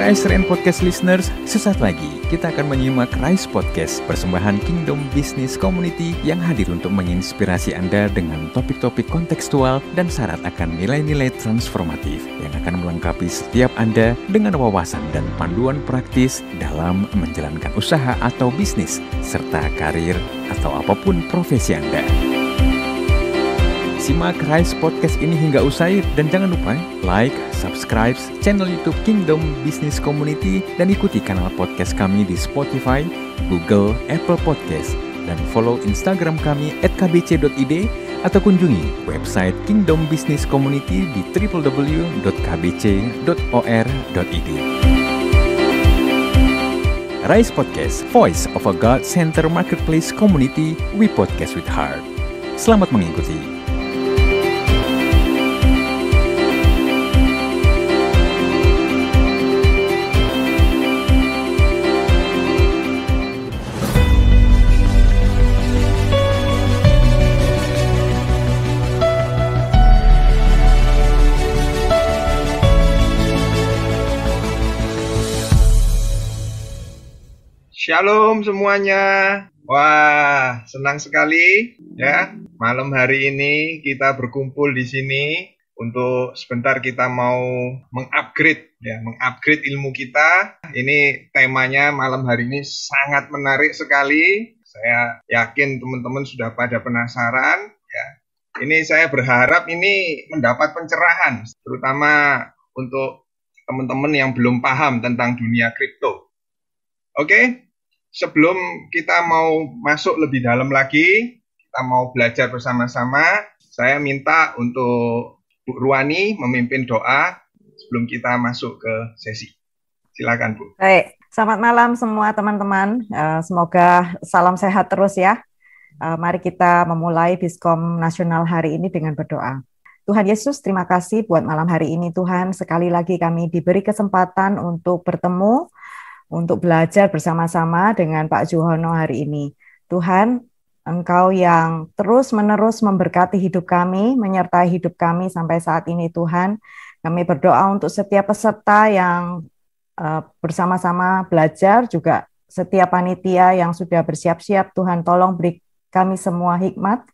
KSRN Podcast Listeners, sesaat lagi kita akan menyimak Rise Podcast, persembahan Kingdom Business Community yang hadir untuk menginspirasi Anda dengan topik-topik kontekstual dan syarat akan nilai-nilai transformatif yang akan melengkapi setiap Anda dengan wawasan dan panduan praktis dalam menjalankan usaha atau bisnis, serta karir atau apapun profesi Anda. Simak Rise Podcast ini hingga usai dan jangan lupa like, subscribe channel YouTube Kingdom Business Community dan ikuti kanal podcast kami di Spotify, Google, Apple Podcast dan follow Instagram kami @kbc.id atau kunjungi website Kingdom Business Community di www.kbc.or.id. Rise Podcast, Voice of a God-Centered Marketplace Community, we podcast with heart. Selamat mengikuti. Shalom semuanya. Wah, senang sekali ya. Malam hari ini kita berkumpul di sini untuk sebentar kita mau mengupgrade ilmu kita. Ini temanya malam hari ini sangat menarik sekali. Saya yakin teman-teman sudah pada penasaran ya. Ini saya berharap ini mendapat pencerahan terutama untuk teman-teman yang belum paham tentang dunia kripto. Oke? Sebelum kita mau masuk lebih dalam lagi, kita mau belajar bersama-sama, saya minta untuk Bu Ruani memimpin doa sebelum kita masuk ke sesi. Silakan Bu. Baik, selamat malam semua teman-teman. Semoga salam sehat terus ya. Mari kita memulai Biskom Nasional hari ini dengan berdoa. Tuhan Yesus, terima kasih buat malam hari ini Tuhan. Sekali lagi kami diberi kesempatan untuk bertemu, untuk belajar bersama-sama dengan Pak Juhono hari ini. Tuhan, Engkau yang terus-menerus memberkati hidup kami, menyertai hidup kami sampai saat ini Tuhan. Kami berdoa untuk setiap peserta yang bersama-sama belajar, juga setiap panitia yang sudah bersiap-siap. Tuhan, tolong beri kami semua hikmat,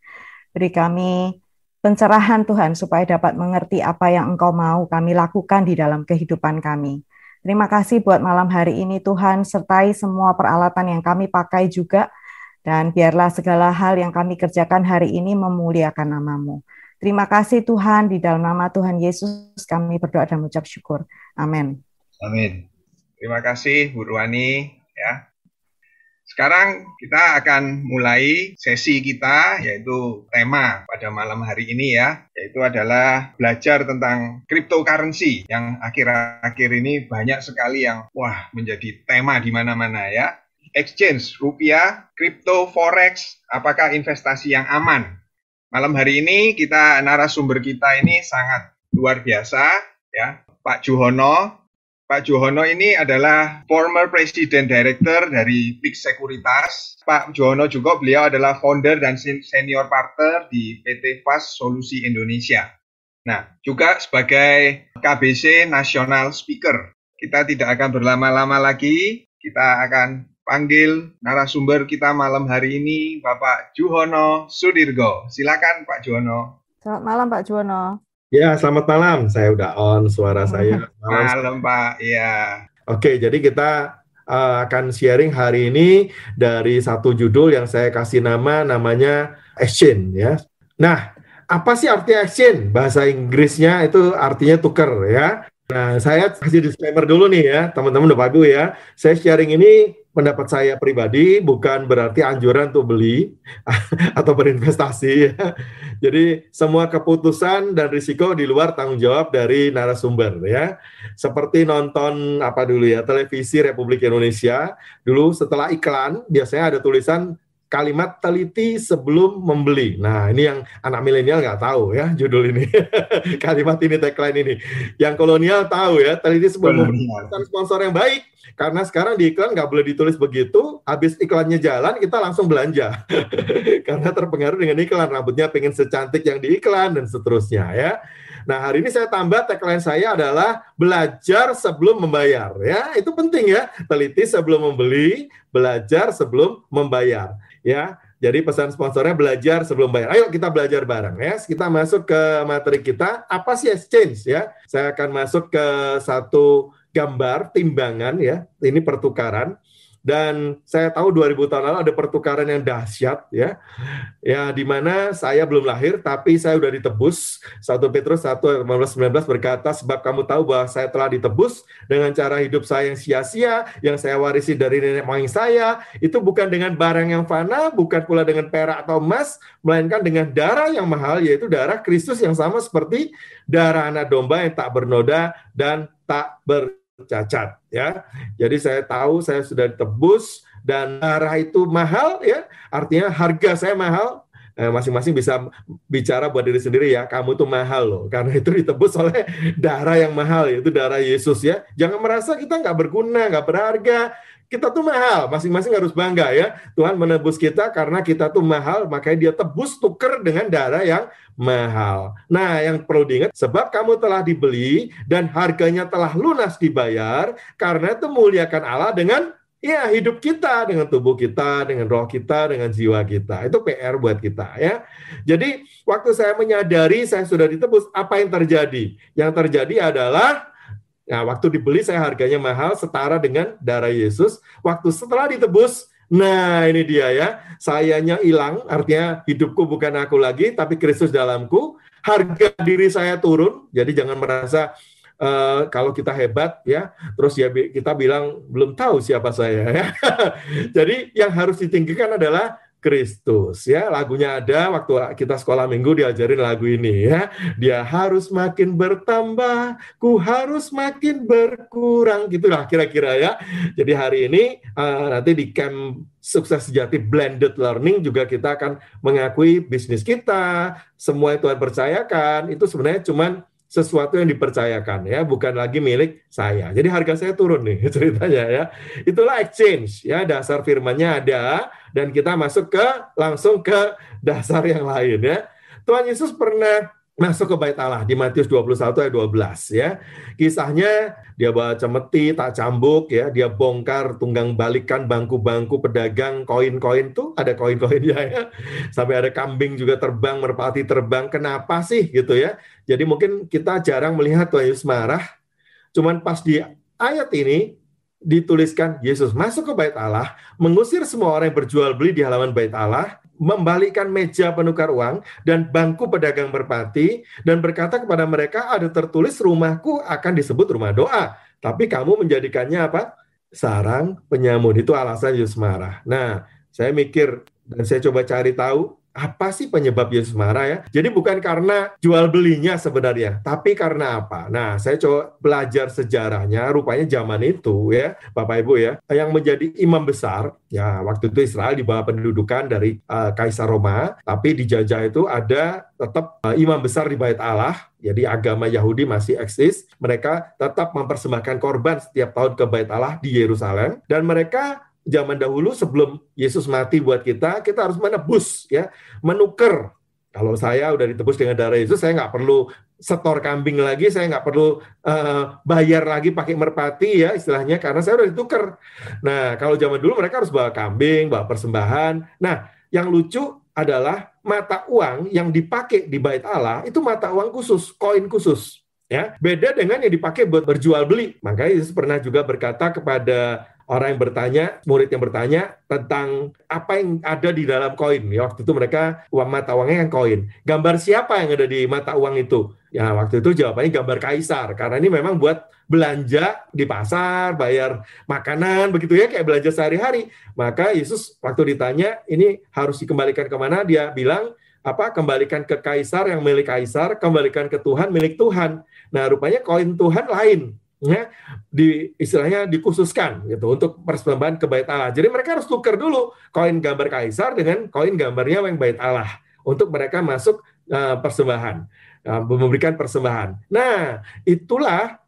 beri kami pencerahan Tuhan, supaya dapat mengerti apa yang Engkau mau kami lakukan di dalam kehidupan kami. Terima kasih buat malam hari ini Tuhan, sertai semua peralatan yang kami pakai juga, dan biarlah segala hal yang kami kerjakan hari ini memuliakan nama-Mu. Terima kasih Tuhan, di dalam nama Tuhan Yesus kami berdoa dan mengucap syukur. Amin. Amin. Terima kasih Bu Ruani ya. Sekarang kita akan mulai sesi kita, yaitu tema pada malam hari ini ya, yaitu adalah belajar tentang cryptocurrency yang akhir-akhir ini banyak sekali yang menjadi tema di mana-mana ya. Exchange, rupiah, crypto, forex, apakah investasi yang aman? Malam hari ini narasumber kita ini sangat luar biasa ya, Pak Juhono. Pak Juhono ini adalah former President Director dari Pix Sekuritas. Pak Juhono juga beliau adalah founder dan senior partner di PT Fast Solusi Indonesia. Nah, juga sebagai KBC National Speaker. Kita tidak akan berlama-lama lagi, kita akan panggil narasumber kita malam hari ini, Bapak Juhono Sudirgo. Silakan Pak Juhono. Selamat malam Pak Juhono. Ya, selamat malam. Saya udah on suara saya. Malam Pak, ya. Oke, jadi kita akan sharing hari ini dari satu judul yang saya kasih namanya exchange ya. Nah, apa sih arti exchange? Bahasa Inggrisnya itu artinya tukar ya. Nah, saya kasih disclaimer dulu nih ya, teman-teman Bapak Ibu ya. Saya sharing ini pendapat saya pribadi, bukan berarti anjuran untuk beli atau berinvestasi ya. Jadi semua keputusan dan risiko di luar tanggung jawab dari narasumber ya. Seperti nonton televisi Republik Indonesia, dulu setelah iklan biasanya ada tulisan kalimat teliti sebelum membeli. Nah, ini yang anak milenial nggak tahu ya judul ini. Kalimat ini, tagline ini. Yang kolonial tahu ya, teliti sebelum membeli. Sponsor yang baik. Karena sekarang di iklan nggak boleh ditulis begitu, habis iklannya jalan, kita langsung belanja. Karena terpengaruh dengan iklan, rambutnya pengen secantik yang di iklan, dan seterusnya ya. Nah, hari ini saya tambah tagline saya adalah belajar sebelum membayar. Ya, itu penting ya. Teliti sebelum membeli, belajar sebelum membayar. Ya, jadi pesan sponsornya belajar sebelum bayar. Ayo kita belajar bareng ya. Kita masuk ke materi kita. Apa sih exchange ya? Saya akan masuk ke satu gambar timbangan ya. Ini pertukaran. Dan saya tahu 2000 tahun lalu ada pertukaran yang dahsyat ya. Ya, di mana saya belum lahir tapi saya sudah ditebus. 1 Petrus 1:18-19 berkata, sebab kamu tahu bahwa saya telah ditebus dengan cara hidup saya yang sia-sia, yang saya warisi dari nenek moyang saya, itu bukan dengan barang yang fana, bukan pula dengan perak atau emas, melainkan dengan darah yang mahal, yaitu darah Kristus yang sama seperti darah anak domba yang tak bernoda dan tak bercacat ya. Jadi saya tahu saya sudah ditebus dan darah itu mahal ya, artinya harga saya mahal. Masing-masing bisa bicara buat diri sendiri ya, kamu tuh mahal loh, karena itu ditebus oleh darah yang mahal, yaitu darah Yesus ya. Jangan merasa kita nggak berguna, nggak berharga, kita tuh mahal, masing-masing harus bangga ya. Tuhan menebus kita karena kita tuh mahal, makanya dia tebus tuker dengan darah yang mahal. Nah, yang perlu diingat, sebab kamu telah dibeli dan harganya telah lunas dibayar, karena itu muliakan Allah dengan ya hidup kita, dengan tubuh kita, dengan roh kita, dengan jiwa kita. Itu PR buat kita ya. Jadi waktu saya menyadari saya sudah ditebus, apa yang terjadi? Yang terjadi adalah waktu dibeli saya harganya mahal setara dengan darah Yesus. Waktu setelah ditebus, nah ini dia ya, sayanya hilang, artinya hidupku bukan aku lagi, tapi Kristus dalamku. Harga diri saya turun, jadi jangan merasa kalau kita hebat ya, terus ya kita bilang belum tahu siapa saya ya. Jadi yang harus ditinggikan adalah Kristus ya. Lagunya ada waktu kita sekolah minggu diajarin lagu ini ya. Dia harus makin bertambah, ku harus makin berkurang, gitulah kira-kira ya. Jadi hari ini nanti di camp Sukses Sejati Blended Learning juga kita akan mengakui bisnis kita, semua yang Tuhan percayakan itu sebenarnya cuman sesuatu yang dipercayakan ya, bukan lagi milik saya. Jadi harga saya turun nih ceritanya ya. Itulah exchange ya, dasar firman-nya ada dan kita langsung ke dasar yang lain ya. Tuhan Yesus pernah masuk ke bait Allah di Matius 21 ayat 12 ya. Kisahnya dia bawa cemeti tak cambuk ya, dia bongkar tunggang balikan bangku-bangku pedagang koin-koin tuh, ada koin-koinnya ya. Sampai ada kambing juga terbang, merpati terbang. Kenapa sih gitu ya? Jadi mungkin kita jarang melihat Tuhan Yesus marah. Cuman pas di ayat ini dituliskan Yesus masuk ke bait Allah, mengusir semua orang yang berjual beli di halaman bait Allah, membalikkan meja penukar uang dan bangku pedagang merpati, dan berkata kepada mereka, ada tertulis rumahku akan disebut rumah doa, tapi kamu menjadikannya apa? Sarang penyamun. Itu alasan Yesus marah. Nah, saya mikir dan saya coba cari tahu, apa sih penyebab Yesus marah ya? Jadi bukan karena jual belinya sebenarnya, tapi karena apa? Nah, saya coba belajar sejarahnya, rupanya zaman itu ya, Bapak Ibu ya, yang menjadi imam besar, ya waktu itu Israel di bawah pendudukan dari Kaisar Roma, tapi dijajah itu ada tetap imam besar di bait Allah, jadi agama Yahudi masih eksis, mereka tetap mempersembahkan korban setiap tahun ke bait Allah di Yerusalem, dan mereka zaman dahulu sebelum Yesus mati buat kita harus menebus ya, menuker. Kalau saya udah ditebus dengan darah Yesus, saya nggak perlu setor kambing lagi, saya nggak perlu bayar lagi pakai merpati ya istilahnya, karena saya udah ditukar. Nah, kalau zaman dulu mereka harus bawa kambing, bawa persembahan. Nah, yang lucu adalah mata uang yang dipakai di bait Allah itu mata uang khusus, koin khusus. Ya, beda dengan yang dipakai buat berjual beli. Makanya Yesus pernah juga berkata kepada orang yang bertanya, murid yang bertanya tentang apa yang ada di dalam koin. Ya, waktu itu mereka mata uangnya kan koin. Gambar siapa yang ada di mata uang itu? Ya, waktu itu jawabannya gambar kaisar. Karena ini memang buat belanja di pasar, bayar makanan, begitu ya, kayak belanja sehari-hari. Maka Yesus waktu ditanya, ini harus dikembalikan kemana? Dia bilang, kembalikan ke kaisar yang milik kaisar, kembalikan ke Tuhan milik Tuhan. Nah, rupanya koin Tuhan lain. Ya, istilahnya dikhususkan gitu untuk persembahan ke bait Allah. Jadi mereka harus tukar dulu koin gambar kaisar dengan koin gambarnya yang bait Allah untuk mereka masuk persembahan, memberikan persembahan. Nah, itulah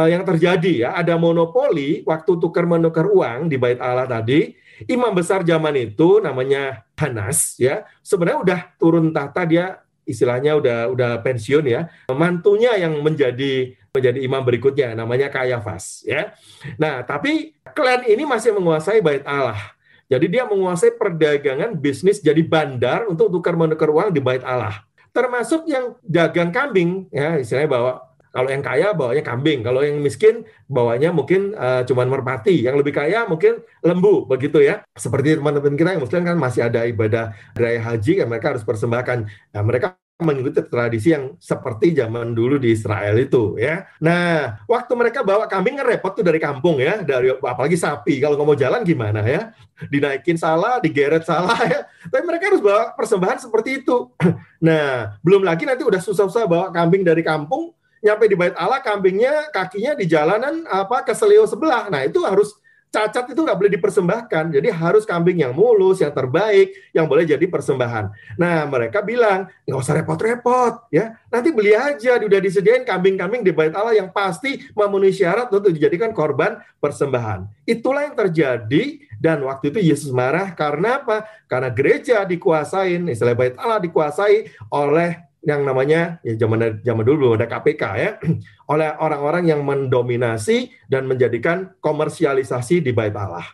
yang terjadi ya, ada monopoli waktu tukar menukar uang di bait Allah tadi. Imam besar zaman itu namanya Hanas ya, sebenarnya udah turun tahta, dia istilahnya udah pensiun ya. Mantunya yang menjadi imam berikutnya, namanya Kayafas ya. Nah, tapi klan ini masih menguasai Bait Allah. Jadi dia menguasai perdagangan bisnis jadi bandar untuk tukar-menukar uang di Bait Allah. Termasuk yang dagang kambing ya, istilahnya bawa. Kalau yang kaya bawanya kambing, kalau yang miskin bawanya mungkin cuman merpati, yang lebih kaya mungkin lembu, begitu ya. Seperti teman-teman kita yang muslim kan masih ada ibadah raya haji, kan mereka harus persembahkan. Nah, mereka mengikuti tradisi yang seperti zaman dulu di Israel itu ya. Nah, waktu mereka bawa kambing kan repot tuh dari kampung ya, dari apalagi sapi, kalau nggak mau jalan gimana ya, dinaikin salah, digeret salah ya. Tapi mereka harus bawa persembahan seperti itu. Nah, belum lagi nanti udah susah-susah bawa kambing dari kampung, nyampe di Bait Allah, kambingnya kakinya di jalanan ke seleo sebelah. Nah, itu harus cacat, itu nggak boleh dipersembahkan. Jadi harus kambing yang mulus, yang terbaik, yang boleh jadi persembahan. Nah, mereka bilang, nggak usah repot-repot ya. Nanti beli aja, udah disediain kambing-kambing di Bait Allah yang pasti memenuhi syarat untuk dijadikan korban persembahan. Itulah yang terjadi, dan waktu itu Yesus marah karena apa? Karena gereja dikuasain, istilah Bait Allah dikuasai oleh yang namanya, ya zaman dulu belum ada KPK ya, oleh orang-orang yang mendominasi dan menjadikan komersialisasi di Bait Allah.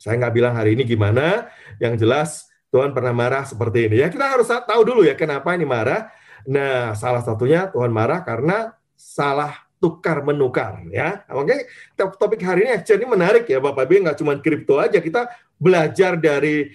Saya nggak bilang hari ini gimana, yang jelas Tuhan pernah marah seperti ini. Ya, kita harus tahu dulu ya kenapa ini marah. Nah, salah satunya Tuhan marah karena salah tukar-menukar ya. Oke, topik hari ini exchange ini menarik ya Bapak Ibu, nggak cuma kripto aja, kita belajar dari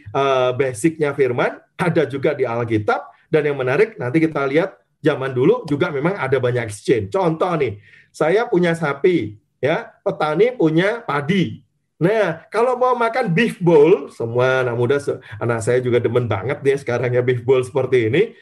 basicnya firman, ada juga di Alkitab. Dan yang menarik, nanti kita lihat zaman dulu juga memang ada banyak exchange. Contoh nih, saya punya sapi, ya, petani punya padi. Nah, kalau mau makan beef bowl, semua anak muda, anak saya juga demen banget nih sekarang ya beef bowl seperti ini.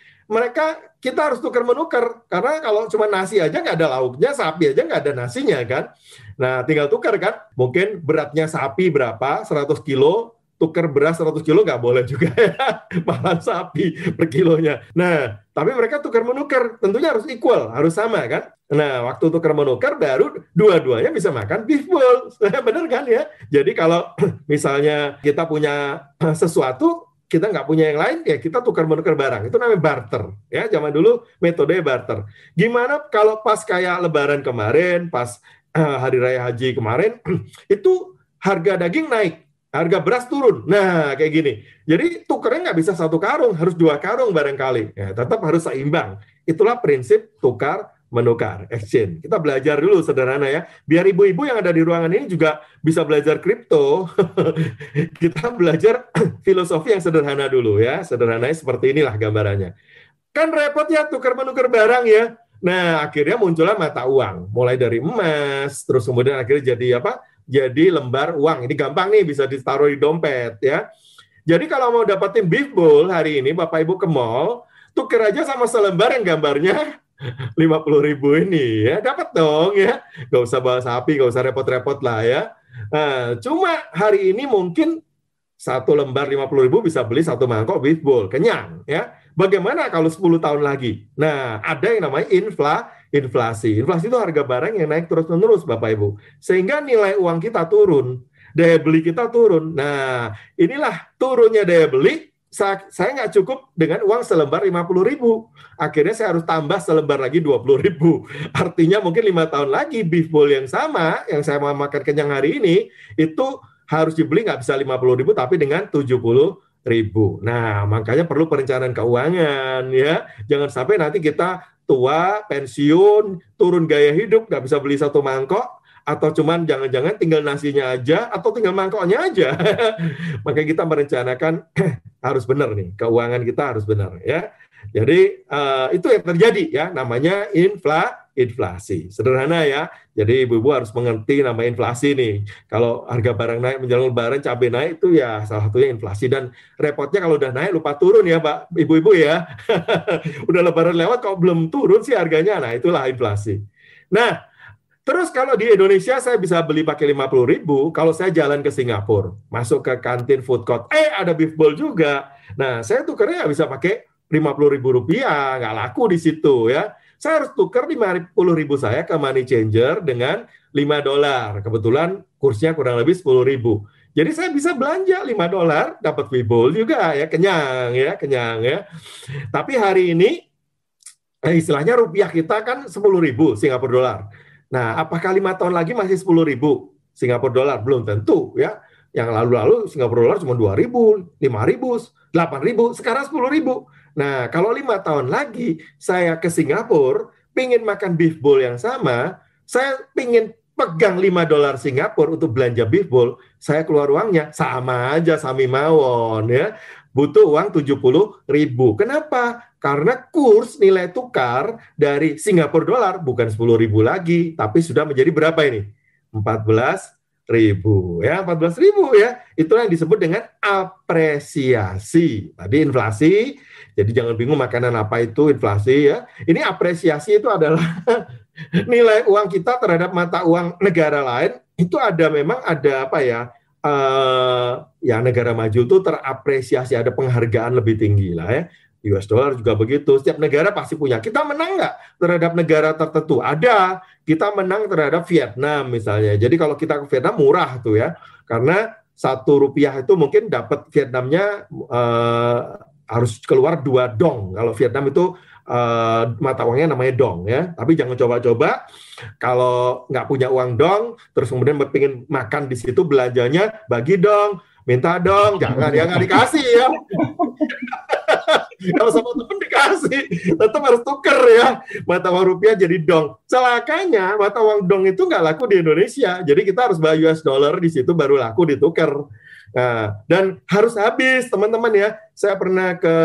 Kita harus tukar-menukar, karena kalau cuma nasi aja nggak ada lauknya, sapi aja nggak ada nasinya kan. Nah, tinggal tukar kan, mungkin beratnya sapi berapa, 100 kilo, tukar beras 100 kilo nggak boleh juga ya, malah sapi per kilonya. Nah, tapi mereka tukar-menukar, tentunya harus equal, harus sama kan. Nah, waktu tukar-menukar baru dua-duanya bisa makan beef bowl. Bener kan ya? Jadi kalau misalnya kita punya sesuatu, kita nggak punya yang lain, ya kita tukar-menukar barang. Itu namanya barter. Ya, zaman dulu metode barter. Gimana kalau pas kayak Lebaran kemarin, pas Hari Raya Haji kemarin, itu harga daging naik, harga beras turun. Nah, kayak gini. Jadi tukernya nggak bisa 1 karung, harus 2 karung barangkali. Ya, tetap harus seimbang. Itulah prinsip tukar-menukar, exchange. Kita belajar dulu sederhana ya. Biar ibu-ibu yang ada di ruangan ini juga bisa belajar kripto. Kita belajar filosofi yang sederhana dulu ya. Sederhananya seperti inilah gambarannya. Kan repot ya tukar-menukar barang ya. Nah, akhirnya muncullah mata uang. Mulai dari emas, terus kemudian akhirnya jadi apa? Jadi lembar uang. Ini gampang nih, bisa ditaruh di dompet ya. Jadi kalau mau dapetin beef bowl hari ini, Bapak Ibu ke mall, tuker aja sama selembar yang gambarnya 50.000 ini ya, dapat dong ya. Gak usah bawa sapi, gak usah repot-repot lah ya. Nah, cuma hari ini mungkin 1 lembar 50.000 bisa beli 1 mangkok beef bowl, kenyang ya. Bagaimana kalau 10 tahun lagi? Nah, ada yang namanya inflasi. Inflasi itu harga barang yang naik terus-menerus, Bapak Ibu. Sehingga nilai uang kita turun, daya beli kita turun. Nah, inilah turunnya daya beli. Saya nggak cukup dengan uang selembar 50.000. Akhirnya saya harus tambah selembar lagi 20.000. Artinya mungkin 5 tahun lagi beef bowl yang sama, yang saya mau makan kenyang hari ini, itu harus dibeli nggak bisa 50.000, tapi dengan 70.000. Nah, makanya perlu perencanaan keuangan ya. Jangan sampai nanti kita tua, pensiun, turun gaya hidup, nggak bisa beli 1 mangkok, atau cuman jangan-jangan tinggal nasinya aja, atau tinggal mangkoknya aja. Makanya kita merencanakan harus benar nih, keuangan kita harus benar ya. Jadi itu yang terjadi ya, namanya inflasi. Sederhana ya. Jadi ibu-ibu harus mengerti nama inflasi nih. Kalau harga barang naik menjelang Lebaran, cabai naik, itu ya salah satunya inflasi. Dan repotnya kalau udah naik lupa turun ya Pak, ibu-ibu ya. Udah Lebaran lewat kok belum turun sih harganya. Nah, itulah inflasi. Nah, terus kalau di Indonesia saya bisa beli pakai 50.000, kalau saya jalan ke Singapura, masuk ke kantin food court, ada beef bowl juga. Nah, saya tukernya bisa pakai 50.000 rupiah, nggak laku di situ ya. Saya harus tukar 50.000 saya ke money changer dengan $5. Kebetulan kursnya kurang lebih 10.000. Jadi saya bisa belanja $5, dapat beef bowl juga ya, kenyang ya. Tapi hari ini Istilahnya rupiah kita kan 10.000 Singapura dolar. Nah, apakah 5 tahun lagi masih 10.000 Singapura dolar? Belum tentu ya. Yang lalu-lalu Singapura dolar cuma 2.000, 5.000, 8.000, sekarang 10.000. Nah, kalau 5 tahun lagi saya ke Singapura, pingin makan beef bowl yang sama, saya pingin pegang $5 Singapura untuk belanja beef bowl, saya keluar uangnya sama aja sami mawon ya. Butuh uang 70.000. Kenapa? Karena kurs nilai tukar dari Singapura dolar bukan 10.000 lagi, tapi sudah menjadi berapa ini? 14.000 ya, 14.000 ya. Itulah yang disebut dengan apresiasi. Tadi inflasi, jadi jangan bingung makanan apa itu inflasi ya. Ini apresiasi itu adalah nilai uang kita terhadap mata uang negara lain itu memang ada apa ya? Ya negara maju itu terapresiasi, ada penghargaan lebih tinggi lah ya. US dollar juga begitu. Setiap negara pasti punya. Kita menang nggak terhadap negara tertentu? Ada. Kita menang terhadap Vietnam misalnya. Jadi kalau kita ke Vietnam murah tuh ya, karena Rp1 itu mungkin dapat Vietnamnya harus keluar 2 dong. Kalau Vietnam itu mata uangnya namanya dong ya. Tapi jangan coba-coba kalau nggak punya uang dong, terus kemudian pengen makan di situ, belanjanya bagi dong, minta dong, jangan ya, nggak dikasih ya. Kalau sama temen dikasih, tetap harus tuker ya, mata uang rupiah jadi dong. Celakanya mata uang dong itu nggak laku di Indonesia, jadi kita harus bayar US dollar di situ baru laku ditukar. Nah, dan harus habis teman-teman ya. Saya pernah ke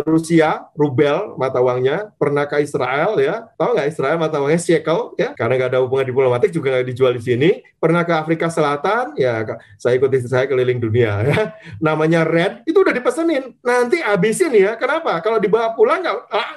Rusia, rubel mata uangnya, pernah ke Israel ya. Tahu nggak Israel mata uangnya shekel ya, karena nggak ada hubungan diplomatik juga nggak dijual di sini. Pernah ke Afrika Selatan ya, saya ikuti saya keliling dunia ya. Namanya red, itu udah dipesenin. Nanti habisin ya. Kenapa? Kalau dibawa pulang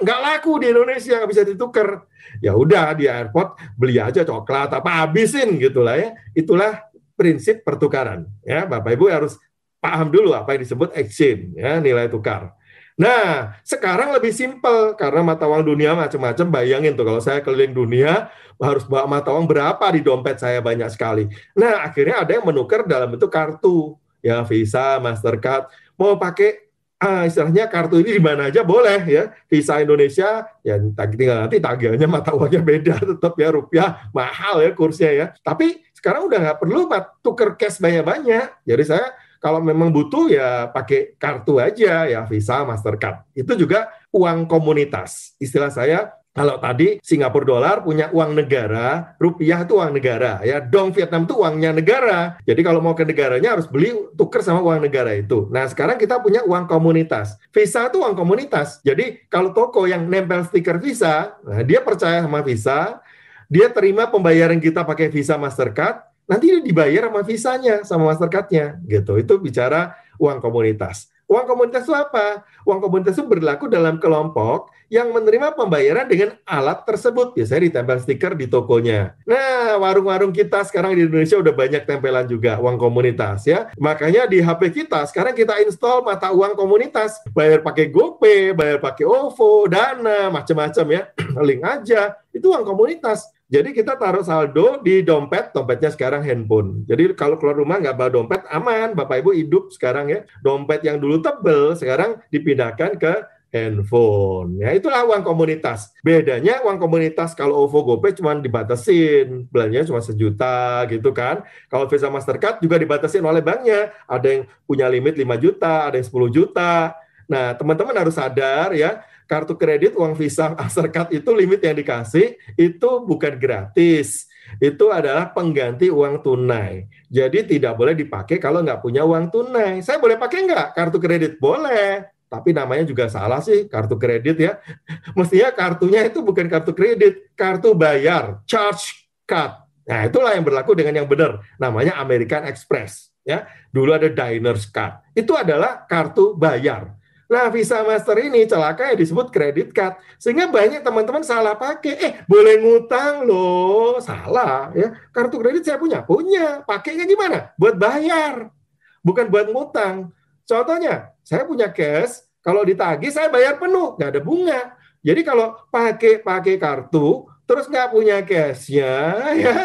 nggak laku di Indonesia, nggak bisa ditukar. Ya udah di airport beli aja coklat apa habisin gitulah ya. Itulah prinsip pertukaran ya. Bapak Ibu harus paham dulu apa yang disebut exchange ya, nilai tukar. Nah, sekarang lebih simpel karena mata uang dunia macam-macam. Bayangin tuh kalau saya keliling dunia harus bawa mata uang berapa di dompet saya, banyak sekali. Nah, akhirnya ada yang menukar dalam bentuk kartu ya, Visa, Mastercard. Mau pakai istilahnya kartu ini di mana aja boleh ya. Visa Indonesia ya tinggal nanti tagihannya mata uangnya beda, tetap ya rupiah mahal ya kursnya ya. Tapi sekarang udah nggak perlu tuker cash banyak-banyak. Jadi saya kalau memang butuh ya pakai kartu aja ya, Visa, Mastercard. Itu juga uang komunitas. Istilah saya, kalau tadi Singapura dolar punya uang negara, rupiah itu uang negara. Ya, dong Vietnam itu uangnya negara. Jadi kalau mau ke negaranya harus beli tuker sama uang negara itu. Nah, sekarang kita punya uang komunitas. Visa itu uang komunitas. Jadi kalau toko yang nempel stiker Visa, nah dia percaya sama Visa, dia terima pembayaran kita pakai Visa Mastercard, nanti dia dibayar sama Visanya, sama Mastercard-nya, gitu. Itu bicara uang komunitas. Uang komunitas itu apa? Uang komunitas itu berlaku dalam kelompok yang menerima pembayaran dengan alat tersebut. Biasanya ditempel stiker di tokonya. Nah, warung-warung kita sekarang di Indonesia udah banyak tempelan juga uang komunitas ya. Makanya di HP kita sekarang kita install mata uang komunitas. Bayar pakai GoPay, bayar pakai OVO, Dana, macam-macam ya. Link aja. Itu uang komunitas. Jadi kita taruh saldo di dompetnya sekarang handphone. Jadi kalau keluar rumah nggak bawa dompet, aman. Bapak Ibu hidup sekarang ya. Dompet yang dulu tebel, sekarang dipindahkan ke handphone. Ya, itulah uang komunitas. Bedanya uang komunitas kalau OVO GoPay cuma dibatasin. Belanjanya cuma 1 juta gitu kan. Kalau Visa Mastercard juga dibatasin oleh banknya. Ada yang punya limit 5 juta, ada yang 10 juta. Nah, teman-teman harus sadar ya, kartu kredit uang Visa Mastercard itu limit yang dikasih itu bukan gratis. Itu adalah pengganti uang tunai. Jadi tidak boleh dipakai kalau nggak punya uang tunai. Saya boleh pakai nggak kartu kredit? Boleh. Tapi namanya juga salah sih, kartu kredit ya. Mestinya kartunya itu bukan kartu kredit, kartu bayar, charge card. Nah, itulah yang berlaku dengan yang benar. Namanya American Express. Ya. Dulu ada Diners Card. Itu adalah kartu bayar. Nah, Visa Master ini celaka ya disebut credit card. Sehingga banyak teman-teman salah pakai. Boleh ngutang loh. Salah ya. Kartu kredit saya punya. Pakainya gimana? Buat bayar. Bukan buat ngutang. Contohnya, saya punya cash. Kalau ditagih saya bayar penuh. Nggak ada bunga. Jadi kalau pakai kartu, terus nggak punya cash-nya, ya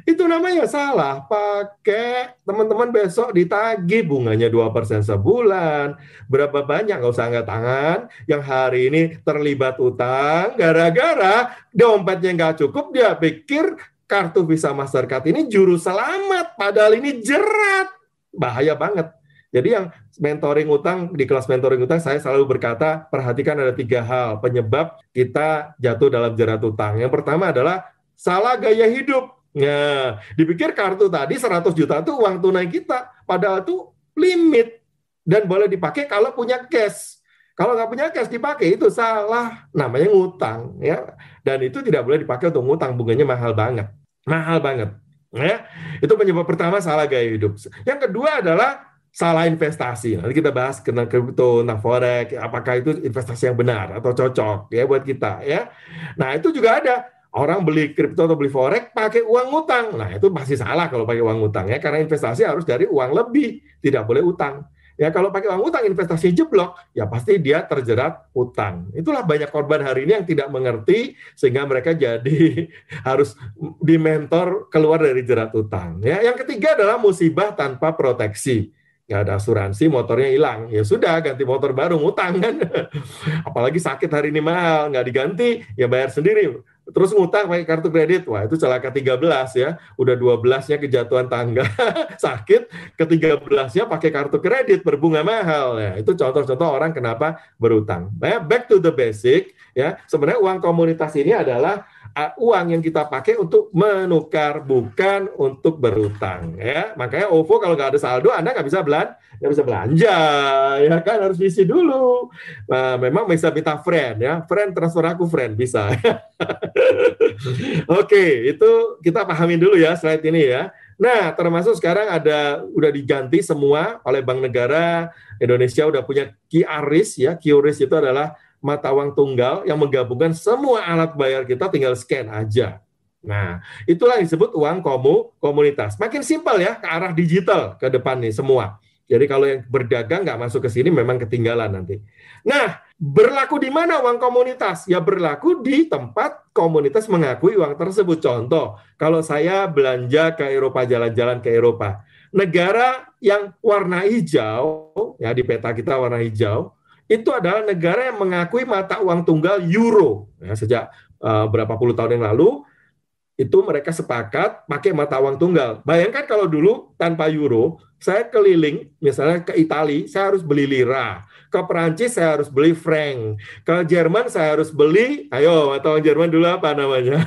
Itu namanya salah pakai. Teman-teman besok ditagih bunganya 2% sebulan. Berapa banyak, nggak usah angkat tangan, yang hari ini terlibat utang gara-gara dompetnya nggak cukup, dia pikir kartu Visa Mastercard ini juru selamat, padahal ini jerat. Bahaya banget. Jadi yang mentoring utang, di kelas mentoring utang saya selalu berkata, perhatikan ada 3 hal penyebab kita jatuh dalam jerat utang. Yang pertama adalah salah gaya hidup. Nah, dipikir kartu tadi 100 juta itu uang tunai kita, padahal itu limit dan boleh dipakai kalau punya cash. Kalau nggak punya cash dipakai, itu salah, namanya ngutang, ya. Dan itu tidak boleh dipakai untuk ngutang, bunganya mahal banget, ya. Itu penyebab pertama, salah gaya hidup. Yang kedua adalah salah investasi. Nanti kita bahas tentang kripto, tentang forex, apakah itu investasi yang benar atau cocok ya buat kita, ya. Nah, itu juga ada orang beli kripto atau beli forex pakai uang utang. Nah, itu pasti salah kalau pakai uang utang, ya, karena investasi harus dari uang lebih, tidak boleh utang. Ya, kalau pakai uang utang investasi jeblok, ya pasti dia terjerat utang. Itulah banyak korban hari ini yang tidak mengerti sehingga mereka jadi harus dimentor keluar dari jerat utang. Ya, yang ketiga adalah musibah tanpa proteksi. Nggak ada asuransi, motornya hilang. Ya sudah, ganti motor baru, ngutang kan. Apalagi sakit hari ini mahal, nggak diganti, ya bayar sendiri. Terus ngutang pakai kartu kredit, wah itu celaka 13 ya. Udah 12-nya kejatuhan tangga, sakit, ke-13-nya pakai kartu kredit, berbunga mahal. Ya, itu contoh-contoh orang kenapa berutang. Nah, back to the basic, ya. Sebenarnya uang komunitas ini adalah uang yang kita pakai untuk menukar, bukan untuk berutang, ya. Makanya OVO kalau nggak ada saldo, Anda nggak bisa belanja, ya kan, harus isi dulu. Nah, memang bisa minta friend, ya, friend transfer aku friend, bisa. Oke, itu kita pahamin dulu ya slide ini ya. Nah, termasuk sekarang udah diganti semua oleh Bank Negara Indonesia, udah punya QRIS ya. QRIS itu adalah mata uang tunggal yang menggabungkan semua alat bayar kita, tinggal scan aja. Nah, itulah yang disebut uang komunitas. Makin simpel ya, ke arah digital ke depan nih semua. Jadi kalau yang berdagang nggak masuk ke sini memang ketinggalan nanti. Nah, berlaku di mana uang komunitas? Ya berlaku di tempat komunitas mengakui uang tersebut. Contoh, kalau saya belanja ke Eropa, jalan-jalan ke Eropa, negara yang warna hijau, ya di peta kita warna hijau, itu adalah negara yang mengakui mata uang tunggal euro. Ya, sejak berapa puluh tahun yang lalu, itu mereka sepakat pakai mata uang tunggal. Bayangkan kalau dulu tanpa euro, saya keliling, misalnya ke Italia, saya harus beli lira. Ke Perancis, saya harus beli franc. Ke Jerman, saya harus beli, ayo, mata uang Jerman dulu apa namanya?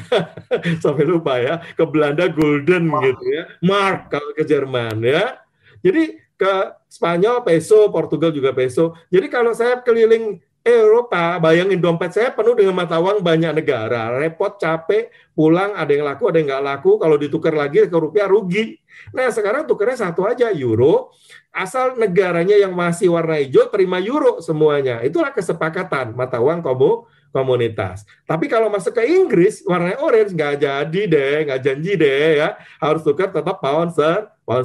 Sampai lupa ya. Ke Belanda, gulden gitu ya. Mark kalau ke Jerman ya. Jadi ke Spanyol, peso, Portugal juga peso. Jadi kalau saya keliling Eropa, bayangin dompet saya penuh dengan mata uang banyak negara. Repot, capek, pulang ada yang laku, ada yang nggak laku. Kalau ditukar lagi ke rupiah rugi. Nah sekarang tukarnya satu aja, euro. Asal negaranya yang masih warna hijau terima euro semuanya. Itulah kesepakatan mata uang komunitas. Tapi kalau masuk ke Inggris warna orange nggak jadi deh, nggak janji deh ya. Harus tukar tetap pound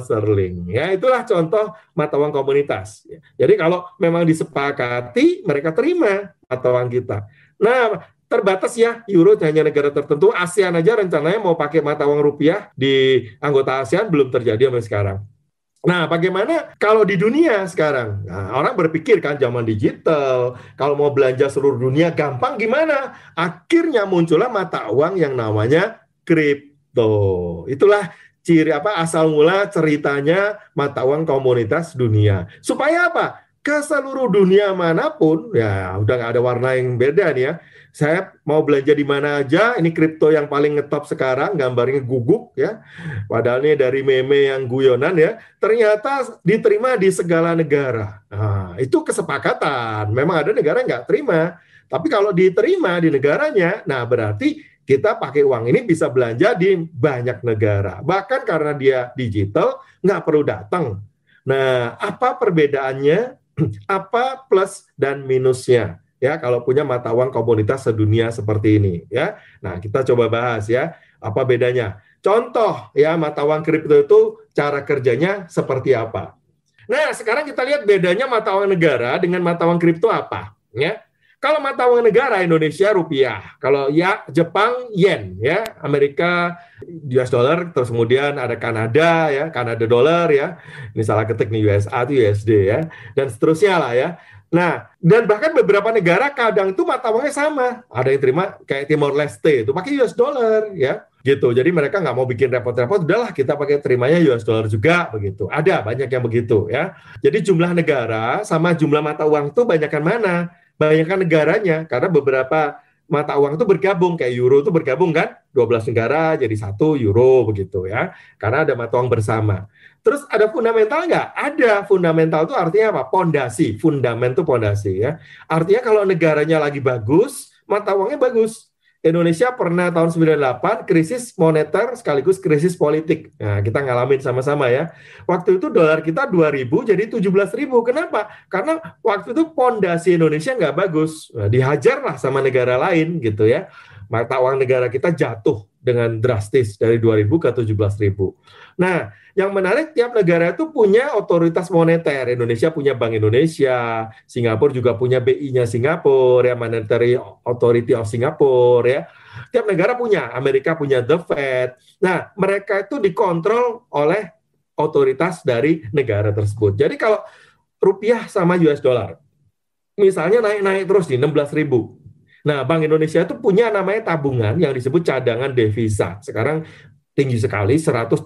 sterling. Ya, itulah contoh mata uang komunitas. Jadi kalau memang disepakati, mereka terima mata uang kita. Nah, terbatas ya, euro hanya negara tertentu. ASEAN aja rencananya mau pakai mata uang rupiah di anggota ASEAN belum terjadi sampai sekarang. Nah, bagaimana kalau di dunia sekarang? Nah, orang berpikir kan zaman digital, kalau mau belanja seluruh dunia gampang gimana? Akhirnya muncullah mata uang yang namanya kripto. Itulah ciri asal mula ceritanya mata uang komunitas dunia. Supaya apa? Ke seluruh dunia manapun, ya udah nggak ada warna yang beda nih ya. Saya mau belanja di mana aja, ini kripto yang paling ngetop sekarang, gambarnya guguk ya. Padahal ini dari meme yang guyonan ya, ternyata diterima di segala negara. Nah, itu kesepakatan. Memang ada negara yang nggak terima. Tapi kalau diterima di negaranya, nah berarti kita pakai uang ini bisa belanja di banyak negara. Bahkan karena dia digital, nggak perlu datang. Nah, apa perbedaannya? Apa plus dan minusnya? Ya, kalau punya mata uang komunitas sedunia seperti ini, ya. Nah, kita coba bahas ya, apa bedanya. Contoh ya, mata uang kripto itu cara kerjanya seperti apa. Nah, sekarang kita lihat bedanya mata uang negara dengan mata uang kripto apa, ya. Kalau mata uang negara Indonesia rupiah, kalau ya Jepang yen, ya Amerika US dollar, terus kemudian ada Kanada ya, Kanada dollar ya, ini salah ketik nih USA itu USD ya, dan seterusnya lah ya. Nah, dan bahkan beberapa negara kadang itu mata uangnya sama. Ada yang terima kayak Timor Leste itu pakai US dollar ya, gitu. Jadi mereka nggak mau bikin repot-repot, udahlah kita pakai terimanya US dollar juga begitu. Ada banyak yang begitu ya. Jadi jumlah negara sama jumlah mata uang itu banyakkan mana? Banyakkan negaranya, karena beberapa mata uang itu bergabung, kayak euro itu bergabung kan, 12 negara jadi 1 euro begitu ya, karena ada mata uang bersama. Terus ada fundamental nggak? Ada. Fundamental itu artinya apa? Pondasi. Fundament itu pondasi ya. Artinya kalau negaranya lagi bagus, mata uangnya bagus. Indonesia pernah tahun 98 krisis moneter sekaligus krisis politik. Nah, kita ngalamin sama-sama ya. Waktu itu dolar kita 2.000 jadi 17.000. Kenapa? Karena waktu itu pondasi Indonesia nggak bagus. Nah, dihajarlah sama negara lain gitu ya. Mata uang negara kita jatuh dengan drastis dari 2.000 ke 17.000. Nah, yang menarik tiap negara itu punya otoritas moneter. Indonesia punya Bank Indonesia, Singapura juga punya BI-nya Singapura, ya, Monetary Authority of Singapore ya. Tiap negara punya, Amerika punya The Fed. Nah, mereka itu dikontrol oleh otoritas dari negara tersebut. Jadi kalau rupiah sama US dollar, misalnya naik-naik terus di 16.000. Nah, Bank Indonesia itu punya namanya tabungan yang disebut cadangan devisa. Sekarang tinggi sekali, 137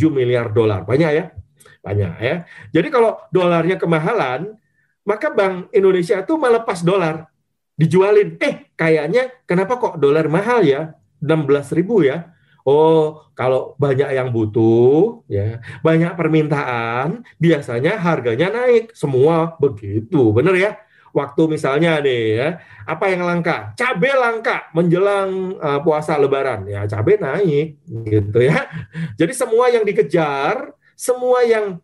miliar dolar. Banyak ya? Banyak ya. Jadi kalau dolarnya kemahalan, maka Bank Indonesia itu melepas dolar. Dijualin. Kayaknya kenapa kok dolar mahal ya? 16.000 ya? Oh, kalau banyak yang butuh, ya, banyak permintaan, biasanya harganya naik. Semua begitu. Benar ya? Waktu misalnya nih ya, apa yang langka? Cabai langka menjelang puasa Lebaran, ya cabai naik gitu ya. Jadi semua yang dikejar, semua yang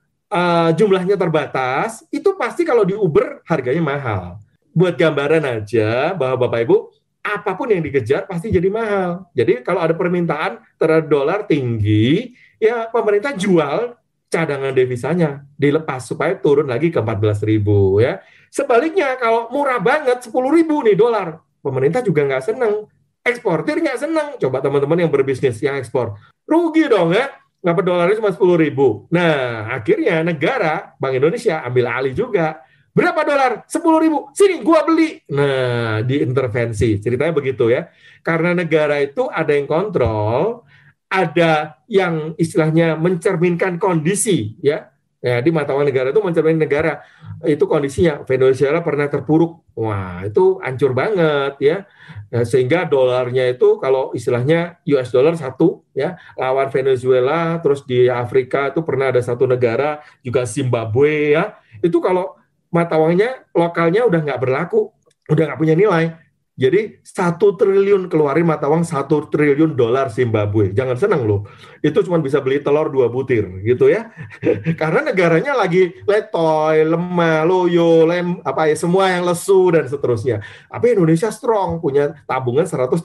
jumlahnya terbatas, itu pasti kalau di Uber harganya mahal. Buat gambaran aja bahwa Bapak Ibu, apapun yang dikejar pasti jadi mahal. Jadi kalau ada permintaan terhadap dolar tinggi, ya pemerintah jual cadangan devisanya, dilepas supaya turun lagi ke 14.000 ya. Sebaliknya kalau murah banget 10.000 nih dolar, pemerintah juga nggak senang, eksportir nggak senang. Coba teman-teman yang berbisnis yang ekspor, rugi dong ya, ngapa dolarnya cuma 10.000. Nah akhirnya negara, Bank Indonesia ambil alih juga. Berapa dolar? 10.000. Sini gua beli. Nah diintervensi, ceritanya begitu ya. Karena negara itu ada yang kontrol, ada yang istilahnya mencerminkan kondisi ya. Ya, di mata uang negara itu mencerminkan negara itu kondisinya. Venezuela pernah terpuruk, wah itu hancur banget ya. Nah, sehingga dolarnya itu kalau istilahnya US dollar 1 ya lawan Venezuela, terus di Afrika itu pernah ada satu negara juga Zimbabwe ya. Itu kalau mata uangnya lokalnya udah nggak berlaku, udah nggak punya nilai. Jadi 1 triliun keluarin mata uang 1 triliun dolar Zimbabwe. Jangan senang loh. Itu cuma bisa beli telur 2 butir gitu ya. Karena negaranya lagi letoy, lemah, loyo, semua yang lesu dan seterusnya. Tapi Indonesia strong, punya tabungan 137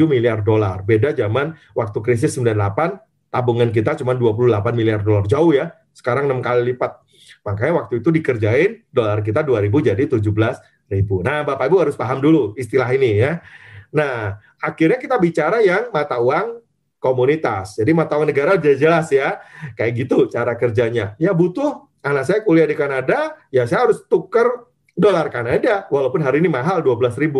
miliar dolar. Beda zaman waktu krisis 98, tabungan kita cuma 28 miliar dolar. Jauh ya. Sekarang 6 kali lipat. Makanya waktu itu dikerjain dolar kita 2.000 jadi 17.000. Nah, Bapak Ibu harus paham dulu istilah ini ya. Nah, akhirnya kita bicara yang mata uang komunitas. Jadi mata uang negara udah jelas ya. Kayak gitu cara kerjanya. Ya butuh, anak saya kuliah di Kanada, ya saya harus tukar dolar Kanada. Walaupun hari ini mahal 12.000.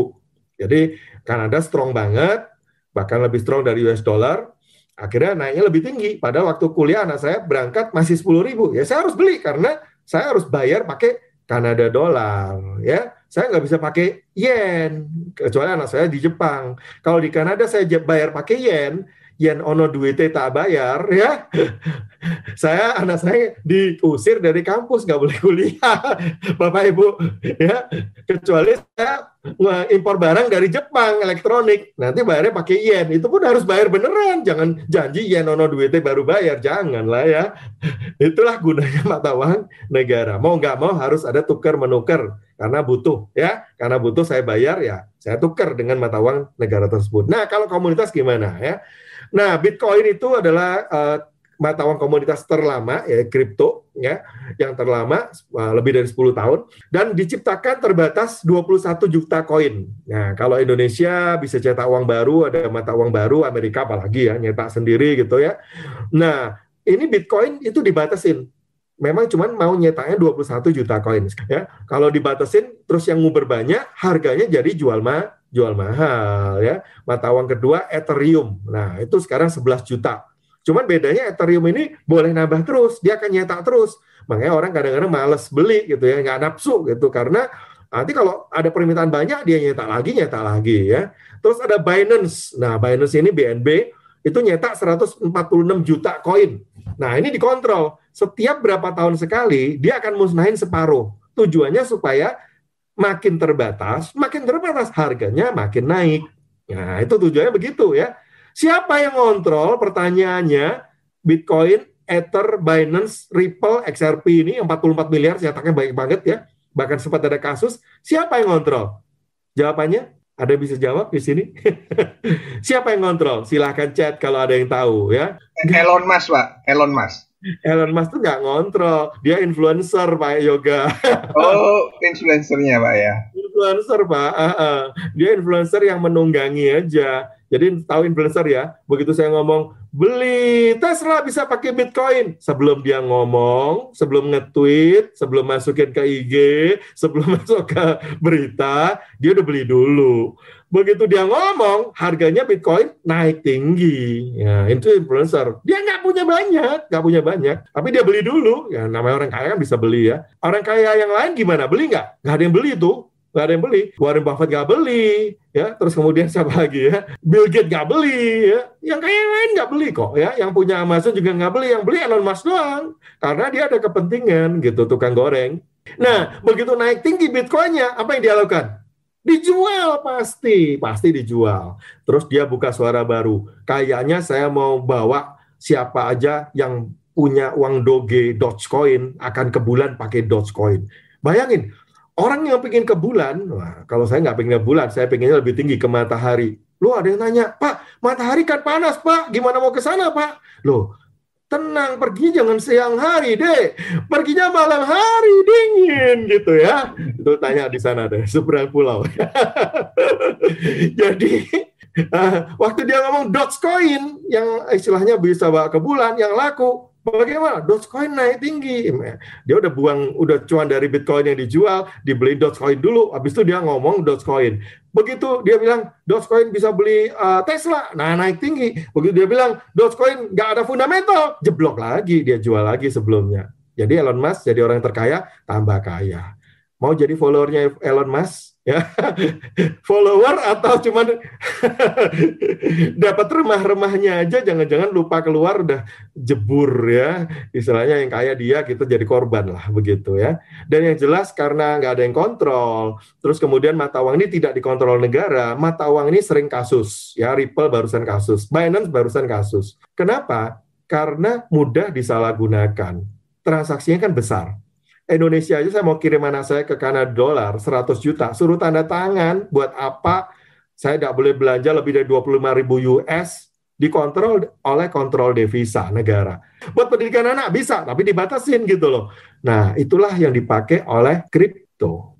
Jadi Kanada strong banget, bahkan lebih strong dari US dollar. Akhirnya naiknya lebih tinggi. Padahal waktu kuliah anak saya berangkat masih 10.000. Ya saya harus beli karena saya harus bayar pakai Kanada dolar, ya. Saya nggak bisa pakai yen, kecuali anak saya di Jepang. Kalau di Kanada saya bayar pakai yen ono duitnya tak bayar, ya. Anak saya diusir dari kampus, nggak boleh kuliah, Bapak Ibu, ya. Kecuali saya impor barang dari Jepang, elektronik, nanti bayarnya pakai yen. Itu pun harus bayar beneran, jangan janji yen ono duitnya baru bayar, janganlah ya. Itulah gunanya mata uang negara. Mau nggak mau harus ada tukar-menukar, karena butuh ya. Karena butuh saya bayar ya, saya tukar dengan mata uang negara tersebut. Nah kalau komunitas gimana ya? Nah Bitcoin itu adalah mata uang komunitas terlama ya kripto ya, yang terlama lebih dari 10 tahun dan diciptakan terbatas 21 juta koin. Nah, kalau Indonesia bisa cetak uang baru, ada mata uang baru, Amerika apalagi ya nyetak sendiri gitu ya. Nah, ini Bitcoin itu dibatasin. Memang cuman mau nyetaknya 21 juta koin ya. Kalau dibatasin terus yang nguber banyak, harganya jadi jual mahal ya. Mata uang kedua Ethereum. Nah, itu sekarang 11 juta. Cuman bedanya Ethereum ini boleh nambah terus, dia akan nyetak terus. Makanya orang kadang-kadang males beli gitu ya, nggak nafsu gitu karena nanti kalau ada permintaan banyak dia nyetak lagi ya. Terus ada Binance. Nah, Binance ini BNB itu nyetak 146 juta koin. Nah, ini dikontrol. Setiap berapa tahun sekali, dia akan musnahin separuh. Tujuannya supaya makin terbatas, harganya makin naik. Nah, itu tujuannya begitu ya. Siapa yang ngontrol? Pertanyaannya, Bitcoin, Ether, Binance, Ripple, XRP ini 44 miliar, nyetaknya baik banget ya. Bahkan sempat ada kasus. Siapa yang ngontrol? Jawabannya, ada yang bisa jawab di sini? Siapa yang ngontrol? Silahkan chat kalau ada yang tahu ya. Elon Musk, Pak. Elon Musk tuh nggak ngontrol, dia influencer Pak Yoga. Oh, influencernya Pak ya? Influencer Pak, dia influencer yang menunggangi aja. Jadi tahu influencer ya, begitu saya ngomong, beli Tesla bisa pakai Bitcoin. Sebelum dia ngomong, sebelum nge-tweet, sebelum masukin ke IG, sebelum masuk ke berita, dia udah beli dulu. Begitu dia ngomong, harganya Bitcoin naik tinggi. Ya, itu influencer. Dia nggak punya banyak, tapi dia beli dulu. Ya, namanya orang kaya kan bisa beli ya. Orang kaya yang lain gimana? Beli nggak? Nggak ada yang beli tuh. Nggak ada yang beli. Warren Buffett nggak beli. Ya, terus kemudian siapa lagi ya? Bill Gates nggak beli. Ya. Yang kaya yang lain nggak beli kok. Ya, yang punya Amazon juga nggak beli. Yang beli Elon Musk doang. Karena dia ada kepentingan gitu, tukang goreng. Nah, begitu naik tinggi Bitcoin-nya, apa yang dia lakukan? Dijual pasti dijual. Terus dia buka suara baru. Kayaknya saya mau bawa siapa aja yang punya uang Dogecoin akan ke bulan pakai Dogecoin. Bayangin, orang yang pengen ke bulan, wah, kalau saya nggak pengen ke bulan, saya pengennya lebih tinggi ke matahari. Loh, ada yang nanya, Pak, matahari kan panas, Pak. Gimana mau ke sana, Pak? Loh, tenang, pergi jangan siang hari deh, perginya malam hari dingin gitu ya. Itu tanya di sana deh, seberang pulau. Jadi waktu dia ngomong Dogecoin yang istilahnya bisa bawa ke bulan yang laku, bagaimana? Dogecoin naik tinggi. Dia udah cuan dari Bitcoin yang dijual, dibeli Dogecoin dulu, habis itu dia ngomong Dogecoin. Begitu dia bilang Dogecoin bisa beli Tesla, nah naik tinggi. Begitu dia bilang Dogecoin nggak ada fundamental, jeblok lagi, dia jual lagi sebelumnya. Jadi Elon Musk jadi orang terkaya, tambah kaya. Mau jadi followernya Elon Musk? Ya, follower atau cuman dapat remah-remahnya aja, jangan-jangan lupa keluar udah jebur ya, istilahnya yang kaya dia, kita jadi korban lah begitu ya. Dan yang jelas karena nggak ada yang kontrol, terus kemudian mata uang ini tidak dikontrol negara, mata uang ini sering kasus ya. Ripple barusan kasus, Binance barusan kasus. Kenapa? Karena mudah disalahgunakan, transaksinya kan besar. Indonesia aja saya mau kirim anak saya ke Kanada dolar 100 juta, suruh tanda tangan, buat apa? Saya tidak boleh belanja lebih dari 25.000 US, dikontrol oleh kontrol devisa negara. Buat pendidikan anak bisa, tapi dibatasin gitu loh. Nah, itulah yang dipakai oleh kripto.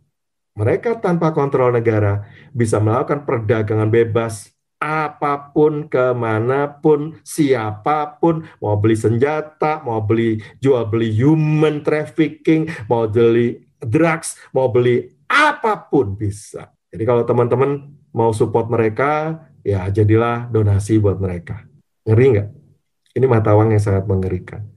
Mereka tanpa kontrol negara bisa melakukan perdagangan bebas, apapun, kemanapun, siapapun, mau beli senjata, mau jual beli human trafficking, mau beli drugs, mau beli apapun bisa. Jadi kalau teman-teman mau support mereka, ya jadilah donasi buat mereka. Ngeri nggak? Ini mata uang yang sangat mengerikan.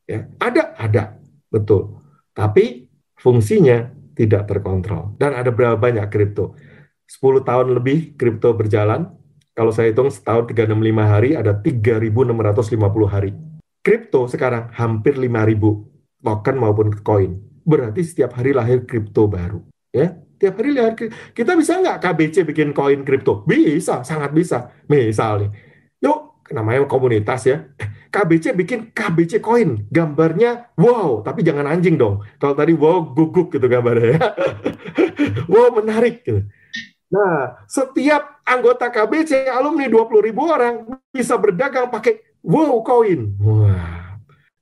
Ya, ada, betul. Tapi fungsinya tidak terkontrol. Dan ada berapa banyak kripto? 10 tahun lebih kripto berjalan. Kalau saya hitung setahun 365 hari, ada 3.650 hari. Kripto sekarang hampir 5.000 token maupun koin. Berarti setiap hari lahir kripto baru. Ya, tiap hari lahir. Kita bisa nggak KBC bikin koin kripto? Bisa, sangat bisa. Misal nih, yuk, namanya komunitas ya. KBC bikin KBC koin. Gambarnya wow, tapi jangan anjing dong. Kalau tadi wow, guguk gitu gambarnya ya. Wow, menarik gitu. Nah, setiap anggota KBC alumni 20.000 orang bisa berdagang pakai wow koin. Wah,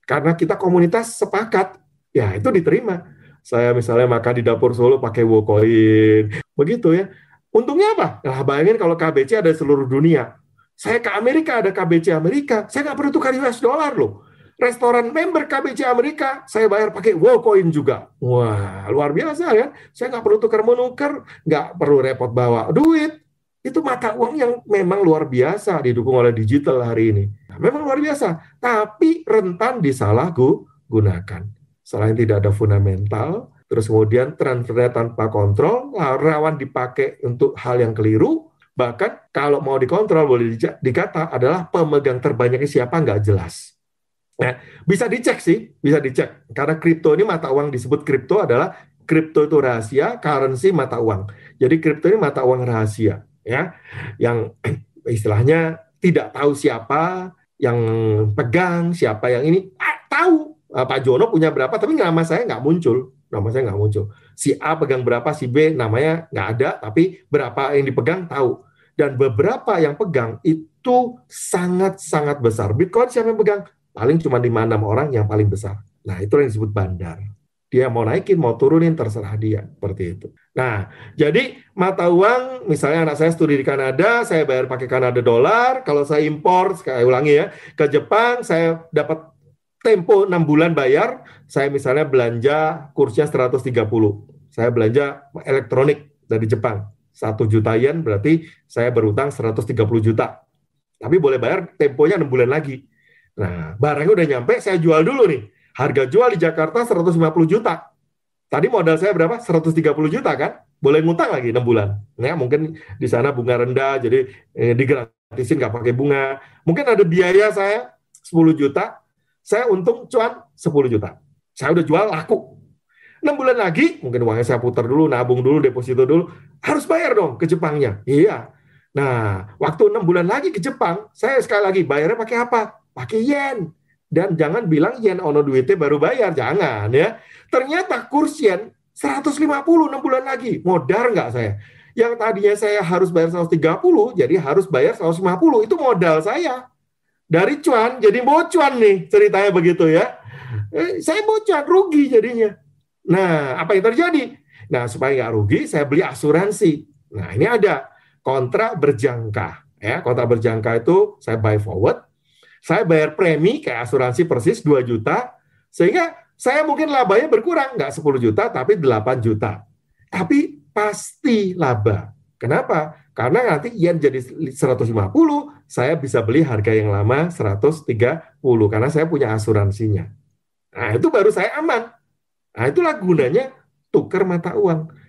Karena kita komunitas sepakat, ya itu diterima. Saya misalnya makan di dapur Solo pakai WorldCoin, begitu ya. Untungnya apa? Nah, bayangin kalau KBC ada di seluruh dunia. Saya ke Amerika ada KBC Amerika, saya nggak perlu tukar US dollar loh. Restoran member KBC Amerika, saya bayar pakai WorldCoin juga. Wah, luar biasa kan? Saya nggak perlu tukar-menukar, nggak perlu repot bawa duit. Itu mata uang yang memang luar biasa didukung oleh digital hari ini. Nah, memang luar biasa, tapi rentan disalahgunakan. Selain tidak ada fundamental, terus kemudian transfernya tanpa kontrol, rawan dipakai untuk hal yang keliru. Bahkan kalau mau dikontrol, boleh dikata adalah pemegang terbanyaknya siapa nggak jelas. Nah, bisa dicek sih, bisa dicek. Karena kripto ini mata uang disebut kripto adalah kripto itu rahasia, currency mata uang. Jadi kripto ini mata uang rahasia, ya, yang istilahnya tidak tahu siapa yang pegang, siapa yang ini. Tahu Pak Jono punya berapa, tapi nama saya nggak muncul. Nama saya nggak muncul. Si A pegang berapa, si B namanya nggak ada, tapi berapa yang dipegang tahu. Dan beberapa yang pegang itu sangat-sangat besar. Bitcoin siapa yang pegang? Paling cuma 5-6 orang yang paling besar. Nah, itu yang disebut bandar. Dia mau naikin, mau turunin, terserah dia. Seperti itu. Nah, jadi mata uang, misalnya anak saya studi di Kanada, saya bayar pakai Kanada dolar. Kalau saya impor, saya ulangi ya, ke Jepang, saya dapat tempo 6 bulan bayar. Saya misalnya belanja kursnya 130. Saya belanja elektronik dari Jepang. 1 juta yen berarti saya berutang 130 juta. Tapi boleh bayar temponya 6 bulan lagi. Nah, barangnya udah nyampe, saya jual dulu nih. Harga jual di Jakarta 150 juta. Tadi modal saya berapa? 130 juta kan? Boleh ngutang lagi 6 bulan. Ya, mungkin di sana bunga rendah, jadi digratisin nggak pakai bunga. Mungkin ada biaya saya 10 juta, saya untung cuan 10 juta. Saya udah jual laku. 6 bulan lagi, mungkin uangnya saya putar dulu, nabung dulu, deposito dulu. Harus bayar dong ke Jepangnya. Iya. Nah, waktu 6 bulan lagi ke Jepang, saya sekali lagi bayarnya pakai apa? Pakai yen. Dan jangan bilang yen ono duitnya baru bayar, jangan ya. Ternyata kurs yen 150 6 bulan lagi. Modal nggak saya? Yang tadinya saya harus bayar 130, jadi harus bayar 150. Itu modal saya. Dari cuan jadi bocuan nih, ceritanya begitu ya. Saya bocuan, rugi jadinya. Nah, apa yang terjadi? Nah, supaya nggak rugi, saya beli asuransi. Nah, ini ada kontrak berjangka. Ya, kontrak berjangka itu saya buy forward. Saya bayar premi kayak asuransi persis 2 juta, sehingga saya mungkin labanya berkurang, nggak 10 juta, tapi 8 juta. Tapi pasti laba. Kenapa? Karena nanti yen jadi 150, saya bisa beli harga yang lama 130, karena saya punya asuransinya. Nah, itu baru saya aman. Nah, itulah gunanya tukar mata uang.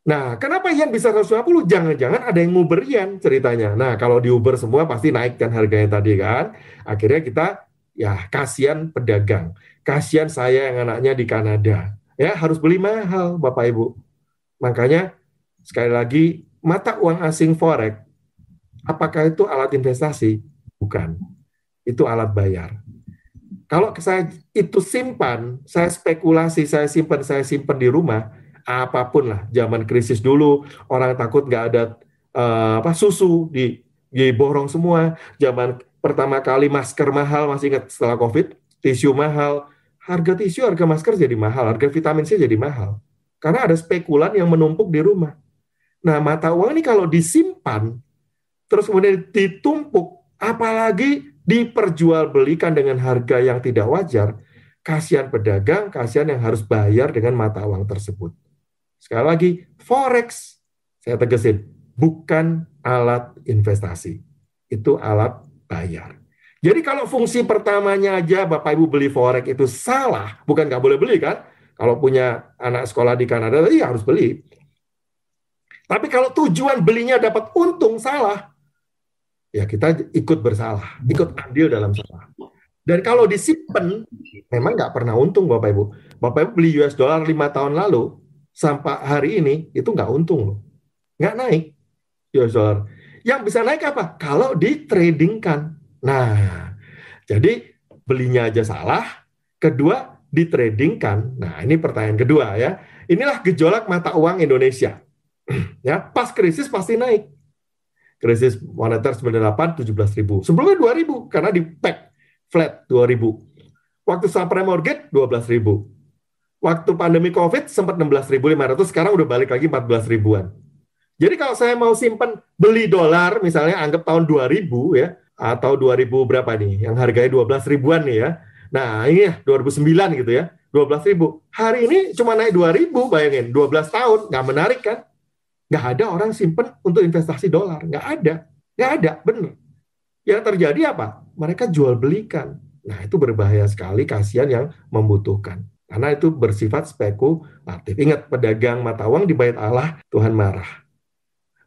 Nah, kenapa yen bisa 150? Jangan-jangan ada yang nguber yen ceritanya. Nah, kalau di Uber semua pasti naik kan harganya tadi kan. Akhirnya kita, ya kasihan pedagang. Kasihan saya yang anaknya di Kanada. Ya, harus beli mahal Bapak Ibu. Makanya, sekali lagi, mata uang asing forex, apakah itu alat investasi? Bukan. Itu alat bayar. Kalau saya itu simpan, saya spekulasi, saya simpan di rumah, apapun lah, zaman krisis dulu, orang takut nggak ada susu, diborong semua. Zaman pertama kali masker mahal, masih ingat setelah COVID, tisu mahal, harga tisu, harga masker jadi mahal, harga vitamin C jadi mahal. Karena ada spekulan yang menumpuk di rumah. Nah, mata uang ini kalau disimpan, terus kemudian ditumpuk, apalagi diperjualbelikan dengan harga yang tidak wajar, kasihan pedagang, kasihan yang harus bayar dengan mata uang tersebut. Sekali lagi, forex, saya tegasin, bukan alat investasi. Itu alat bayar. Jadi kalau fungsi pertamanya aja Bapak Ibu beli forex itu salah, bukan nggak boleh beli kan? Kalau punya anak sekolah di Kanada, iya harus beli. Tapi kalau tujuan belinya dapat untung, salah. Ya kita ikut bersalah, ikut andil dalam salah. Dan kalau disimpan, memang nggak pernah untung Bapak Ibu. Bapak Ibu beli US dollar 5 tahun lalu, sampai hari ini, itu nggak untung loh. Nggak naik US dollar. Yang bisa naik apa? Kalau ditradingkan. Nah, jadi belinya aja salah. Kedua, ditradingkan. Nah, ini pertanyaan kedua ya. Inilah gejolak mata uang Indonesia. Ya, pas krisis pasti naik. Krisis moneter 98, 17.000. Sebelumnya 2.000, karena di pack flat 2.000. Waktu subprime mortgage 12.000. Waktu pandemi COVID sempat 16.500, sekarang udah balik lagi 14 ribuan. Jadi kalau saya mau simpen beli dolar, misalnya anggap tahun 2000 ya, atau 2000 berapa nih, yang harganya 12 ribuan nih ya. Nah ini ya 2009 gitu ya, 12 ribu. Hari ini cuma naik 2.000, bayangin, 12 tahun, nggak menarik kan? Nggak ada orang simpen untuk investasi dolar, nggak ada, bener. Yang terjadi apa? Mereka jual belikan. Nah itu berbahaya sekali, kasihan yang membutuhkan. Karena itu bersifat spekulatif. Ingat, pedagang mata uang di bait Allah, Tuhan marah.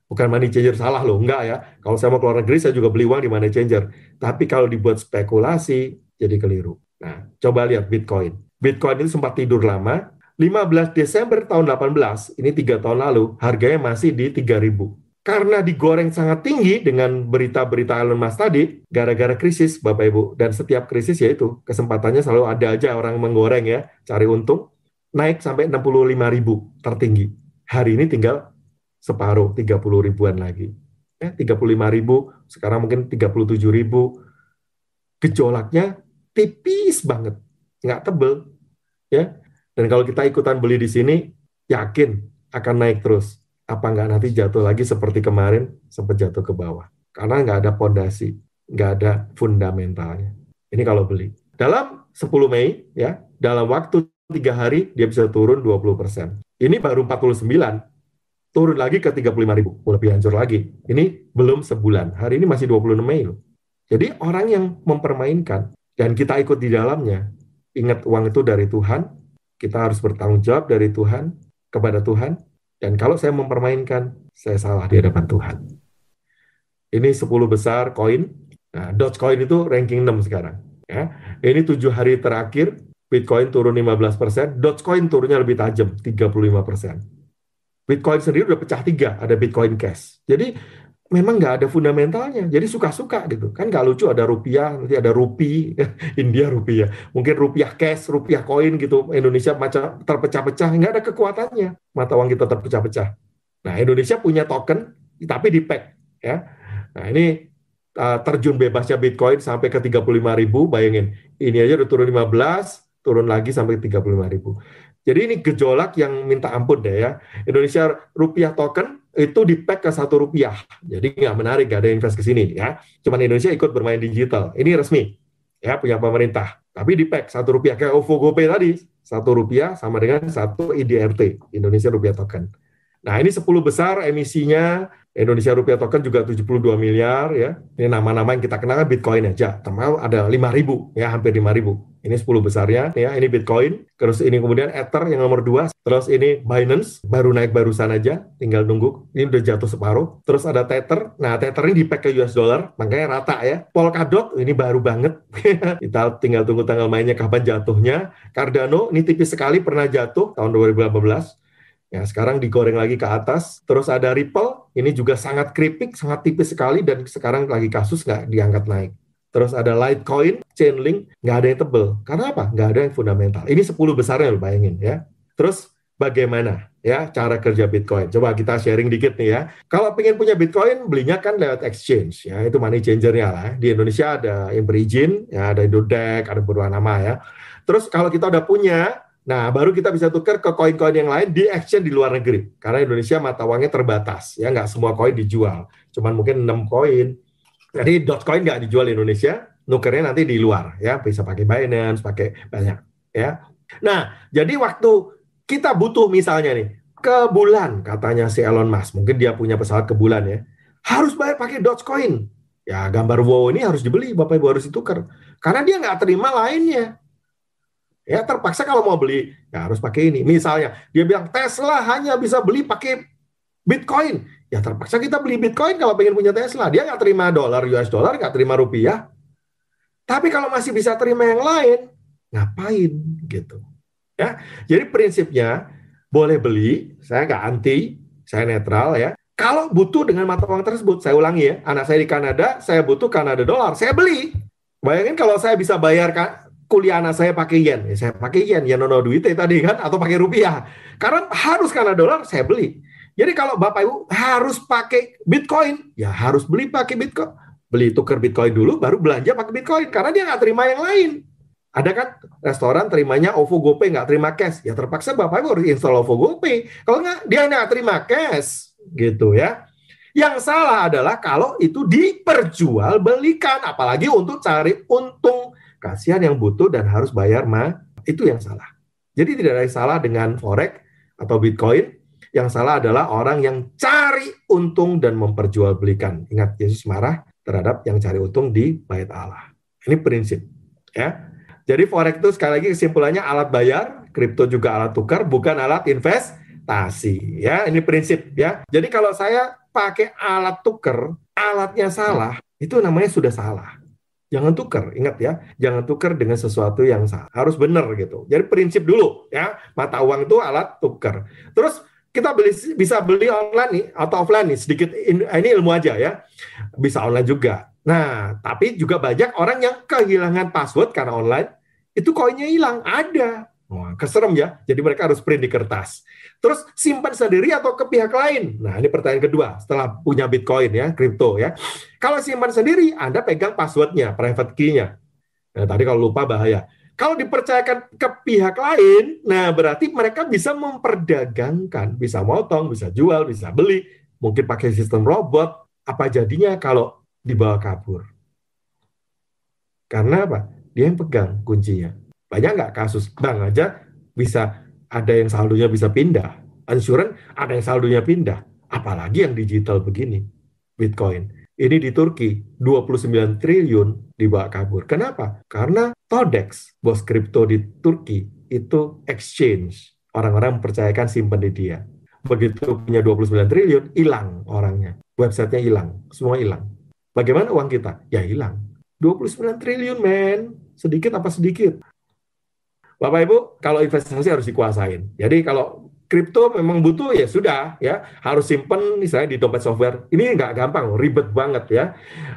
Bukan money changer salah loh, enggak ya. Kalau saya mau keluar negeri, saya juga beli uang di money changer. Tapi kalau dibuat spekulasi, jadi keliru. Nah, coba lihat Bitcoin. Bitcoin itu sempat tidur lama. 15 Desember tahun 18, ini 3 tahun lalu, harganya masih di 3.000. Karena digoreng sangat tinggi dengan berita-berita Elon Musk tadi, gara-gara krisis, Bapak Ibu. Dan setiap krisis ya itu, kesempatannya selalu ada aja orang menggoreng ya, cari untung. Naik sampai 65.000 tertinggi. Hari ini tinggal separuh, 30 ribuan lagi. 35.000, sekarang mungkin 37.000. Gejolaknya tipis banget, nggak tebel. Ya. Dan kalau kita ikutan beli di sini, yakin akan naik terus. Apa nggak nanti jatuh lagi seperti kemarin, sempat jatuh ke bawah. Karena nggak ada pondasi, nggak ada fundamentalnya. Ini kalau beli. Dalam 10 Mei, ya, dalam waktu 3 hari, dia bisa turun 20%. Ini baru 49, turun lagi ke 35.000, lebih hancur lagi. Ini belum sebulan, hari ini masih 26 Mei loh. Jadi orang yang mempermainkan, dan kita ikut di dalamnya, ingat uang itu dari Tuhan, kita harus bertanggung jawab dari Tuhan, kepada Tuhan, dan kalau saya mempermainkan, saya salah di hadapan Tuhan. Ini 10 besar koin, nah, Dogecoin itu ranking 6 sekarang. Ya. Ini 7 hari terakhir, Bitcoin turun 15%, Dogecoin turunnya lebih tajam, 35%. Bitcoin sendiri udah pecah 3, ada Bitcoin Cash. Jadi memang nggak ada fundamentalnya, jadi suka-suka gitu. Kan nggak lucu ada rupiah, nanti ada rupi, India rupiah, mungkin rupiah cash, rupiah koin gitu, Indonesia macam terpecah-pecah, nggak ada kekuatannya, mata uang kita terpecah-pecah. Nah Indonesia punya token, tapi di pack. Ya. Nah ini terjun bebasnya Bitcoin sampai ke 35.000, bayangin, ini aja udah turun 15, turun lagi sampai 35.000. Jadi ini gejolak yang minta ampun deh ya. Indonesia rupiah token itu di-pack ke 1 rupiah. Jadi nggak menarik, nggak ada invest ke sini ya. Cuman Indonesia ikut bermain digital. Ini resmi ya, punya pemerintah. Tapi di-pack 1 rupiah kayak OVO GoPay tadi. 1 rupiah sama dengan 1 IDRT, Indonesia rupiah token. Nah ini 10 besar emisinya. Indonesia rupiah token juga 72 miliar ya. Ini nama-nama yang kita kenal kan Bitcoin aja. Termasuk ada 5.000 ya, hampir 5.000. Ini 10 besarnya ya, ini Bitcoin. Terus ini kemudian Ether yang nomor 2. Terus ini Binance, baru naik barusan aja, tinggal nunggu. Ini udah jatuh separuh. Terus ada Tether. Nah, Tether ini di-pack ke US dollar, makanya rata ya. Polkadot ini baru banget. Kita tinggal tunggu tanggal mainnya kapan jatuhnya. Cardano ini tipis sekali, pernah jatuh tahun 2018. Ya, sekarang digoreng lagi ke atas. Terus ada Ripple, ini juga sangat keripik, sangat tipis sekali, dan sekarang lagi kasus nggak diangkat naik. Terus ada Litecoin, Chainlink, nggak ada yang tebel. Karena apa? Nggak ada yang fundamental. Ini 10 besarnya loh, bayangin ya. Terus bagaimana ya cara kerja Bitcoin? Coba kita sharing dikit nih ya. Kalau pengen punya Bitcoin, belinya kan lewat exchange ya, itu money changer-nya lah. Di Indonesia ada yang berizin, ya ada Indodex, ada beberapa nama ya. Terus kalau kita udah punya, nah, baru kita bisa tukar ke koin-koin yang lain di exchange di luar negeri. Karena Indonesia mata uangnya terbatas, ya nggak semua koin dijual. Cuman mungkin 6 koin. Jadi Dogecoin nggak dijual di Indonesia, nukernya nanti di luar, ya bisa pakai Binance, pakai banyak, ya. Nah, jadi waktu kita butuh misalnya nih ke bulan, katanya si Elon Musk, mungkin dia punya pesawat ke bulan ya, harus bayar pakai Dogecoin. Ya gambar wow ini harus dibeli, Bapak Ibu harus ditukar, karena dia nggak terima lainnya. Ya terpaksa kalau mau beli, ya harus pakai ini. Misalnya, dia bilang Tesla hanya bisa beli pakai Bitcoin. Ya terpaksa kita beli Bitcoin kalau pengen punya Tesla. Dia nggak terima dolar, US dollar, nggak terima rupiah. Tapi kalau masih bisa terima yang lain, ngapain gitu. Ya, jadi prinsipnya boleh beli, saya nggak anti, saya netral ya. Kalau butuh dengan mata uang tersebut, saya ulangi ya, anak saya di Kanada, saya butuh Kanada dolar, saya beli. Bayangin kalau saya bisa bayar kuliah anak saya pakai yen, ya saya pakai yen, ya nono duitnya tadi kan, atau pakai rupiah. Karena harus Kanada dolar, saya beli. Jadi kalau Bapak Ibu harus pakai Bitcoin, ya harus beli pakai Bitcoin. Beli tukar Bitcoin dulu, baru belanja pakai Bitcoin. Karena dia nggak terima yang lain. Ada kan restoran terimanya OVO GoPay, nggak terima cash. Ya terpaksa Bapak Ibu harus install OVO GoPay. Kalau nggak, dia nggak terima cash. Gitu ya. Yang salah adalah kalau itu diperjualbelikan. Apalagi untuk cari untung. Kasihan yang butuh dan harus bayar itu yang salah. Jadi tidak ada yang salah dengan Forex atau Bitcoin. Yang salah adalah orang yang cari untung dan memperjualbelikan. Ingat, Yesus marah terhadap yang cari untung di bait Allah. Ini prinsip. Ya. Jadi Forex itu sekali lagi kesimpulannya alat bayar, kripto juga alat tukar, bukan alat investasi. Ya, ini prinsip ya. Jadi kalau saya pakai alat tukar, alatnya salah, itu namanya sudah salah. Jangan tukar, ingat ya. Jangan tukar dengan sesuatu yang salah. Harus benar gitu. Jadi prinsip dulu ya. Mata uang itu alat tukar. Terus kita bisa beli online nih atau offline nih. Sedikit ini ilmu aja ya. Bisa online juga. Nah, tapi juga banyak orang yang kehilangan password karena online. Itu koinnya hilang, ada. Wah, keserem ya. Jadi mereka harus print di kertas. Terus simpan sendiri atau ke pihak lain? Nah, ini pertanyaan kedua setelah punya Bitcoin ya, kripto ya. Kalau simpan sendiri, Anda pegang passwordnya, private key-nya. Nah, tadi kalau lupa bahaya. Kalau dipercayakan ke pihak lain, nah berarti mereka bisa memperdagangkan, bisa motong, bisa jual, bisa beli, mungkin pakai sistem robot. Apa jadinya kalau dibawa kabur? Karena apa? Dia yang pegang kuncinya. Banyak nggak kasus bank aja bisa ada yang saldonya bisa pindah. Insurance ada yang saldonya pindah. Apalagi yang digital begini. Bitcoin. Ini di Turki 29 triliun dibawa kabur. Kenapa? Karena Todex, bos kripto di Turki, itu exchange. Orang-orang mempercayakan simpan di dia. Begitu punya 29 triliun, hilang orangnya. Websitenya hilang. Semua hilang. Bagaimana uang kita? Ya hilang. 29 triliun, men. Sedikit apa sedikit? Bapak Ibu, kalau investasi harus dikuasain. Jadi kalau kripto memang butuh ya sudah ya, harus simpen misalnya di dompet software. Ini nggak gampang, ribet banget ya.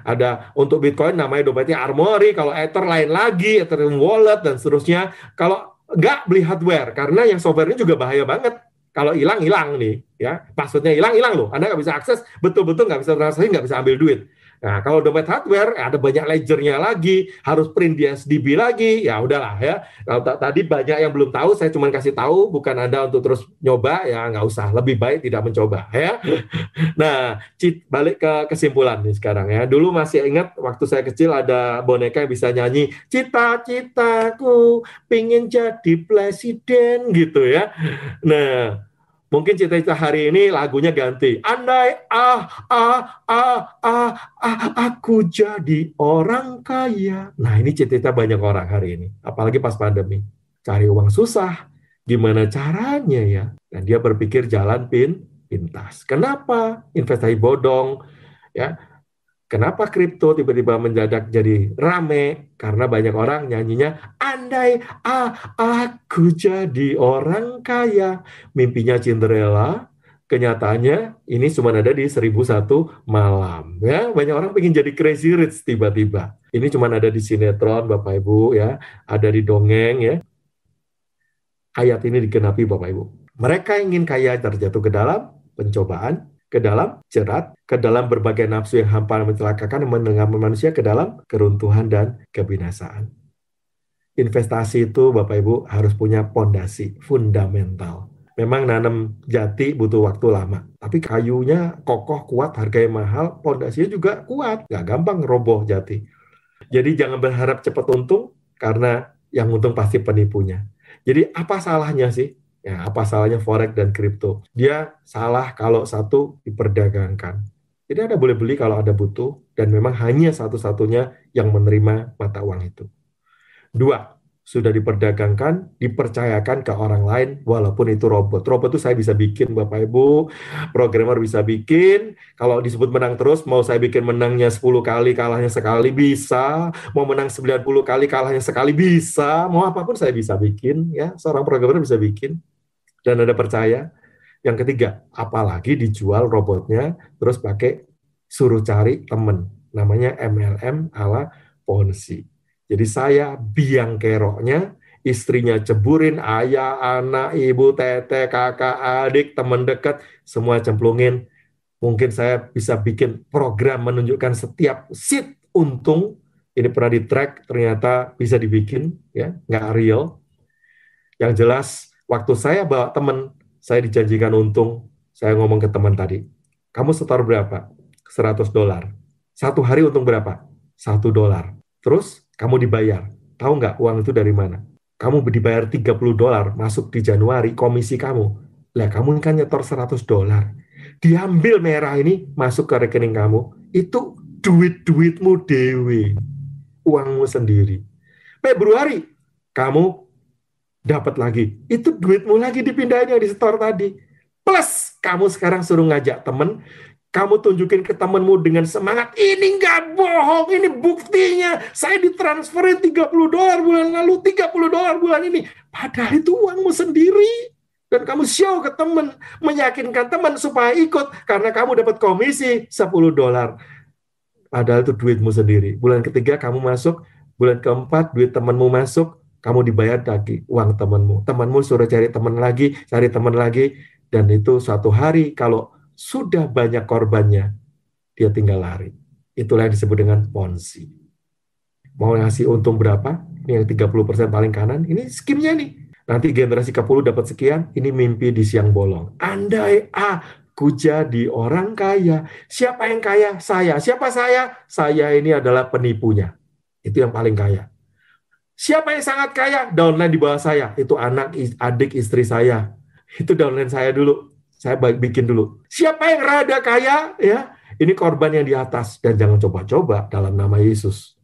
Ada untuk Bitcoin namanya dompetnya Armory, kalau Ether lain lagi, Ethereum Wallet dan seterusnya. Kalau nggak beli hardware, karena yang softwarenya juga bahaya banget. Kalau hilang nih ya, passwordnya hilang loh. Anda nggak bisa akses, betul-betul nggak bisa transaksi, nggak bisa ambil duit. Nah, kalau dompet hardware ada banyak ledgernya lagi, harus print di SDB lagi, ya udahlah ya. Kalau tadi banyak yang belum tahu, saya cuma kasih tahu, bukan Anda untuk terus nyoba, ya nggak usah. Lebih baik tidak mencoba ya. Nah, balik ke kesimpulan nih sekarang ya. Dulu masih ingat waktu saya kecil ada boneka yang bisa nyanyi, cita-citaku pingin jadi presiden gitu ya. Nah, mungkin cita-cita hari ini lagunya ganti. Andai aku jadi orang kaya. Nah, ini cita-cita banyak orang hari ini. Apalagi pas pandemi. Cari uang susah. Gimana caranya ya? Dan dia berpikir jalan pintas. Kenapa? Investasi bodong. Ya. Kenapa kripto tiba-tiba mendadak jadi rame? Karena banyak orang nyanyinya, andai aku jadi orang kaya. Mimpinya Cinderella, kenyataannya ini cuma ada di 1001 malam. Ya, banyak orang pengen jadi crazy rich tiba-tiba. Ini cuma ada di sinetron, Bapak Ibu, ya, ada di dongeng, ya. Ayat ini digenapi, Bapak Ibu. Mereka ingin kaya terjatuh ke dalam pencobaan, ke dalam jerat, ke dalam berbagai nafsu yang hampa mencelakakan, menenggelamkan manusia ke dalam keruntuhan dan kebinasaan. Investasi itu, Bapak Ibu, harus punya pondasi fundamental. Memang nanam jati butuh waktu lama, tapi kayunya kokoh, kuat, harganya mahal, pondasinya juga kuat, nggak gampang roboh jati. Jadi jangan berharap cepat untung, karena yang untung pasti penipunya. Jadi apa salahnya sih? Ya, apa salahnya Forex dan kripto? Dia salah kalau satu diperdagangkan. Jadi Anda boleh beli kalau Anda butuh, dan memang hanya satu-satunya yang menerima mata uang itu. 2, sudah diperdagangkan, dipercayakan ke orang lain, walaupun itu robot. Robot itu saya bisa bikin, Bapak Ibu, programmer bisa bikin. Kalau disebut menang terus, mau saya bikin menangnya 10 kali, kalahnya sekali, bisa. Mau menang 90 kali, kalahnya sekali, bisa. Mau apapun saya bisa bikin, ya. Seorang programmer bisa bikin. Dan Anda percaya. Yang ketiga, apalagi dijual robotnya, terus pakai suruh cari temen. Namanya MLM ala Ponzi. Jadi saya biang keroknya, istrinya ceburin, ayah, anak, ibu, tete, kakak, adik, teman dekat, semua cemplungin. Mungkin saya bisa bikin program menunjukkan setiap seat untung, ini pernah di-track, ternyata bisa dibikin, ya, nggak real. Yang jelas, waktu saya bawa teman, saya dijanjikan untung, saya ngomong ke teman tadi, kamu setor berapa? $100. Satu hari untung berapa? $1. Terus, kamu dibayar. Tahu nggak uang itu dari mana? Kamu dibayar $30 masuk di Januari, komisi kamu. Lah, kamu kan nyetor $100. Diambil merah ini, masuk ke rekening kamu, itu duit-duitmu dewe. Uangmu sendiri. Februari, kamu dapat lagi. Itu duitmu lagi dipindahin yang disetor tadi. Plus, kamu sekarang suruh ngajak temen, kamu tunjukin ke temenmu dengan semangat, ini nggak bohong, ini buktinya, saya ditransferin $30 bulan lalu, $30 bulan ini. Padahal itu uangmu sendiri. Dan kamu show ke temen, meyakinkan teman supaya ikut, karena kamu dapat komisi $10. Padahal itu duitmu sendiri. Bulan ketiga kamu masuk, bulan keempat duit temanmu masuk, kamu dibayar lagi uang temanmu. Temanmu suruh cari teman lagi, dan itu suatu hari kalau sudah banyak korbannya, dia tinggal lari. Itulah yang disebut dengan Ponzi. Mau ngasih untung berapa? Ini yang 30% paling kanan, ini skimnya nih. Nanti generasi ke-10 dapat sekian, ini mimpi di siang bolong. Andai aku jadi orang kaya. Siapa yang kaya? Saya. Siapa saya? Saya ini adalah penipunya. Itu yang paling kaya. Siapa yang sangat kaya? Downline di bawah saya. Itu anak, adik, istri saya. Itu downline saya dulu. Saya bikin dulu. Siapa yang rada kaya? Ya, ini korban yang di atas. Dan jangan coba-coba dalam nama Yesus.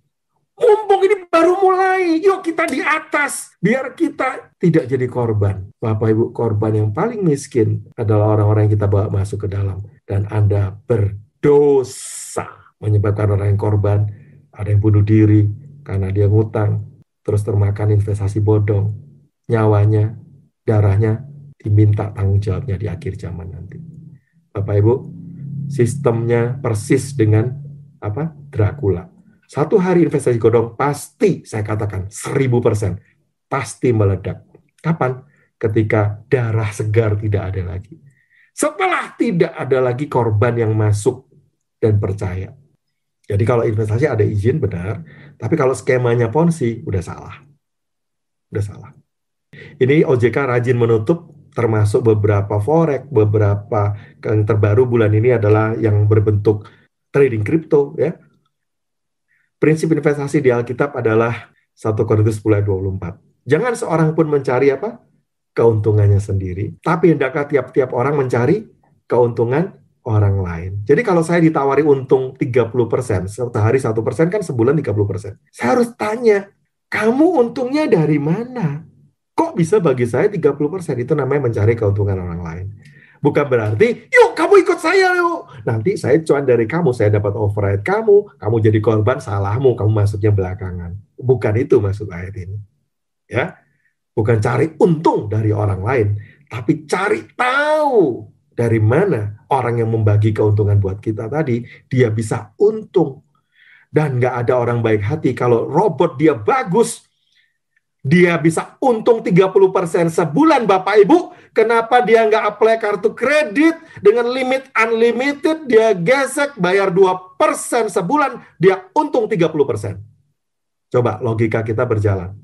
Mumpung ini baru mulai, yuk kita di atas. Biar kita tidak jadi korban. Bapak Ibu, korban yang paling miskin adalah orang-orang yang kita bawa masuk ke dalam. Dan Anda berdosa. Menyebabkan orang yang korban, ada yang bunuh diri karena dia ngutang. Terus termakan investasi bodong. Nyawanya, darahnya, diminta tanggung jawabnya di akhir zaman nanti. Bapak Ibu, sistemnya persis dengan Dracula. Satu hari investasi bodong pasti, saya katakan 1000%, pasti meledak. Kapan? Ketika darah segar tidak ada lagi. Setelah tidak ada lagi korban yang masuk dan percaya. Jadi kalau investasi ada izin benar, tapi kalau skemanya Ponzi udah salah. Udah salah. Ini OJK rajin menutup, termasuk beberapa forex, beberapa yang terbaru bulan ini adalah yang berbentuk trading kripto, ya. Prinsip investasi di Alkitab adalah 1 Korintus 10:24. Jangan seorang pun mencari keuntungannya sendiri, tapi hendaklah tiap-tiap orang mencari keuntungan orang lain. Jadi kalau saya ditawari untung 30%, sehari 1% kan sebulan 30%. Saya harus tanya, kamu untungnya dari mana? Kok bisa bagi saya 30%? Itu namanya mencari keuntungan orang lain. Bukan berarti, yuk kamu ikut saya yuk. Nanti saya cuan dari kamu, saya dapat override kamu jadi korban, salahmu, kamu masuknya belakangan. Bukan itu maksud ayat ini. Ya, bukan cari untung dari orang lain, tapi cari tahu dari mana orang yang membagi keuntungan buat kita tadi, dia bisa untung. Dan nggak ada orang baik hati kalau robot dia bagus, dia bisa untung 30% sebulan, Bapak Ibu. Kenapa dia nggak apply kartu kredit dengan limit unlimited, dia gesek, bayar 2% sebulan, dia untung 30%. Coba logika kita berjalan.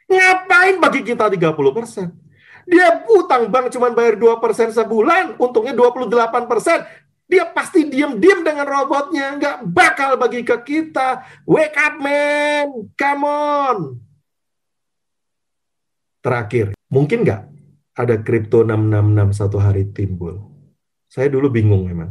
Ngapain bagi kita 30%? Dia utang bank cuma bayar 2% sebulan, untungnya 28%. Dia pasti diam-diam dengan robotnya, nggak bakal bagi ke kita. Wake up, man! Come on! Terakhir, mungkin nggak ada kripto 666 satu hari timbul? Saya dulu bingung memang.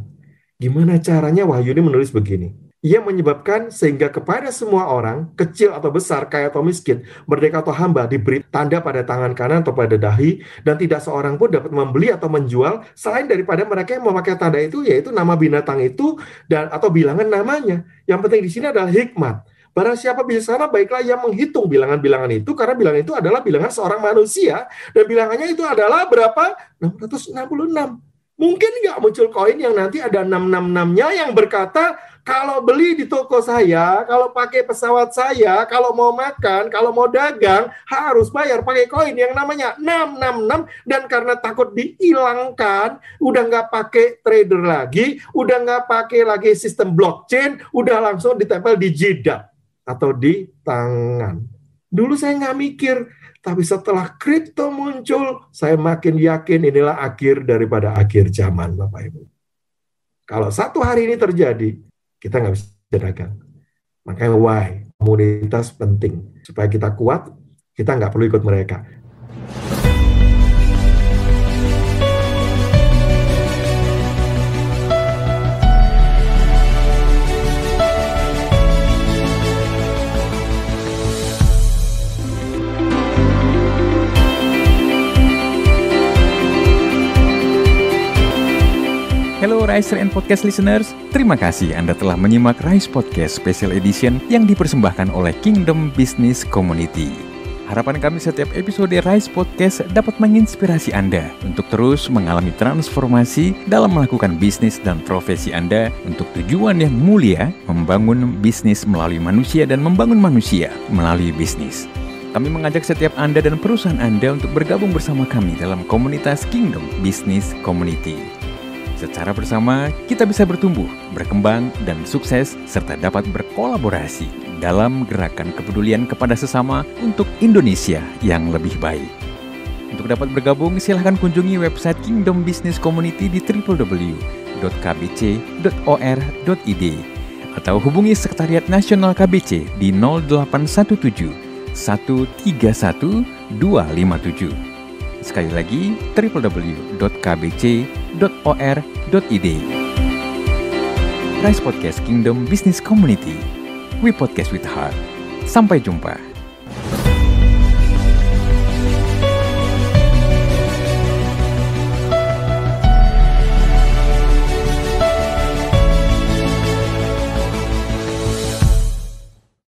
Gimana caranya Wahyu ini menulis begini? Ia menyebabkan sehingga kepada semua orang, kecil atau besar, kaya atau miskin, merdeka atau hamba, diberi tanda pada tangan kanan atau pada dahi, dan tidak seorang pun dapat membeli atau menjual selain daripada mereka yang memakai tanda itu, yaitu nama binatang itu dan atau bilangan namanya. Yang penting di sini adalah hikmat. Barang siapa bijaksana, baiklah ia menghitung bilangan-bilangan itu, karena bilangan itu adalah bilangan seorang manusia, dan bilangannya itu adalah berapa? 666. Mungkin nggak muncul koin yang nanti ada 666-nya yang berkata, kalau beli di toko saya, kalau pakai pesawat saya, kalau mau makan, kalau mau dagang, harus bayar pakai koin yang namanya 666, dan karena takut dihilangkan, udah nggak pakai trader lagi, udah nggak pakai lagi sistem blockchain, udah langsung ditempel di jidat. atau di tangan. Dulu saya nggak mikir, tapi setelah kripto muncul, saya makin yakin inilah akhir daripada akhir zaman, Bapak Ibu. Kalau satu hari ini terjadi, kita nggak bisa dagang. Makanya why? Komunitas penting. Supaya kita kuat, kita nggak perlu ikut mereka. Hello Riser and Podcast listeners, terima kasih Anda telah menyimak Rise Podcast Special Edition yang dipersembahkan oleh Kingdom Business Community. Harapan kami setiap episode Rise Podcast dapat menginspirasi Anda untuk terus mengalami transformasi dalam melakukan bisnis dan profesi Anda untuk tujuan yang mulia, membangun bisnis melalui manusia dan membangun manusia melalui bisnis. Kami mengajak setiap Anda dan perusahaan Anda untuk bergabung bersama kami dalam komunitas Kingdom Business Community. Secara bersama, kita bisa bertumbuh, berkembang, dan sukses, serta dapat berkolaborasi dalam gerakan kepedulian kepada sesama untuk Indonesia yang lebih baik. Untuk dapat bergabung, silahkan kunjungi website Kingdom Business Community di www.kbc.or.id atau hubungi Sekretariat Nasional KBC di 0817 131 257. Sekali lagi, www.kbc.or.id. Rise Podcast Kingdom Business Community. We podcast with heart. Sampai jumpa.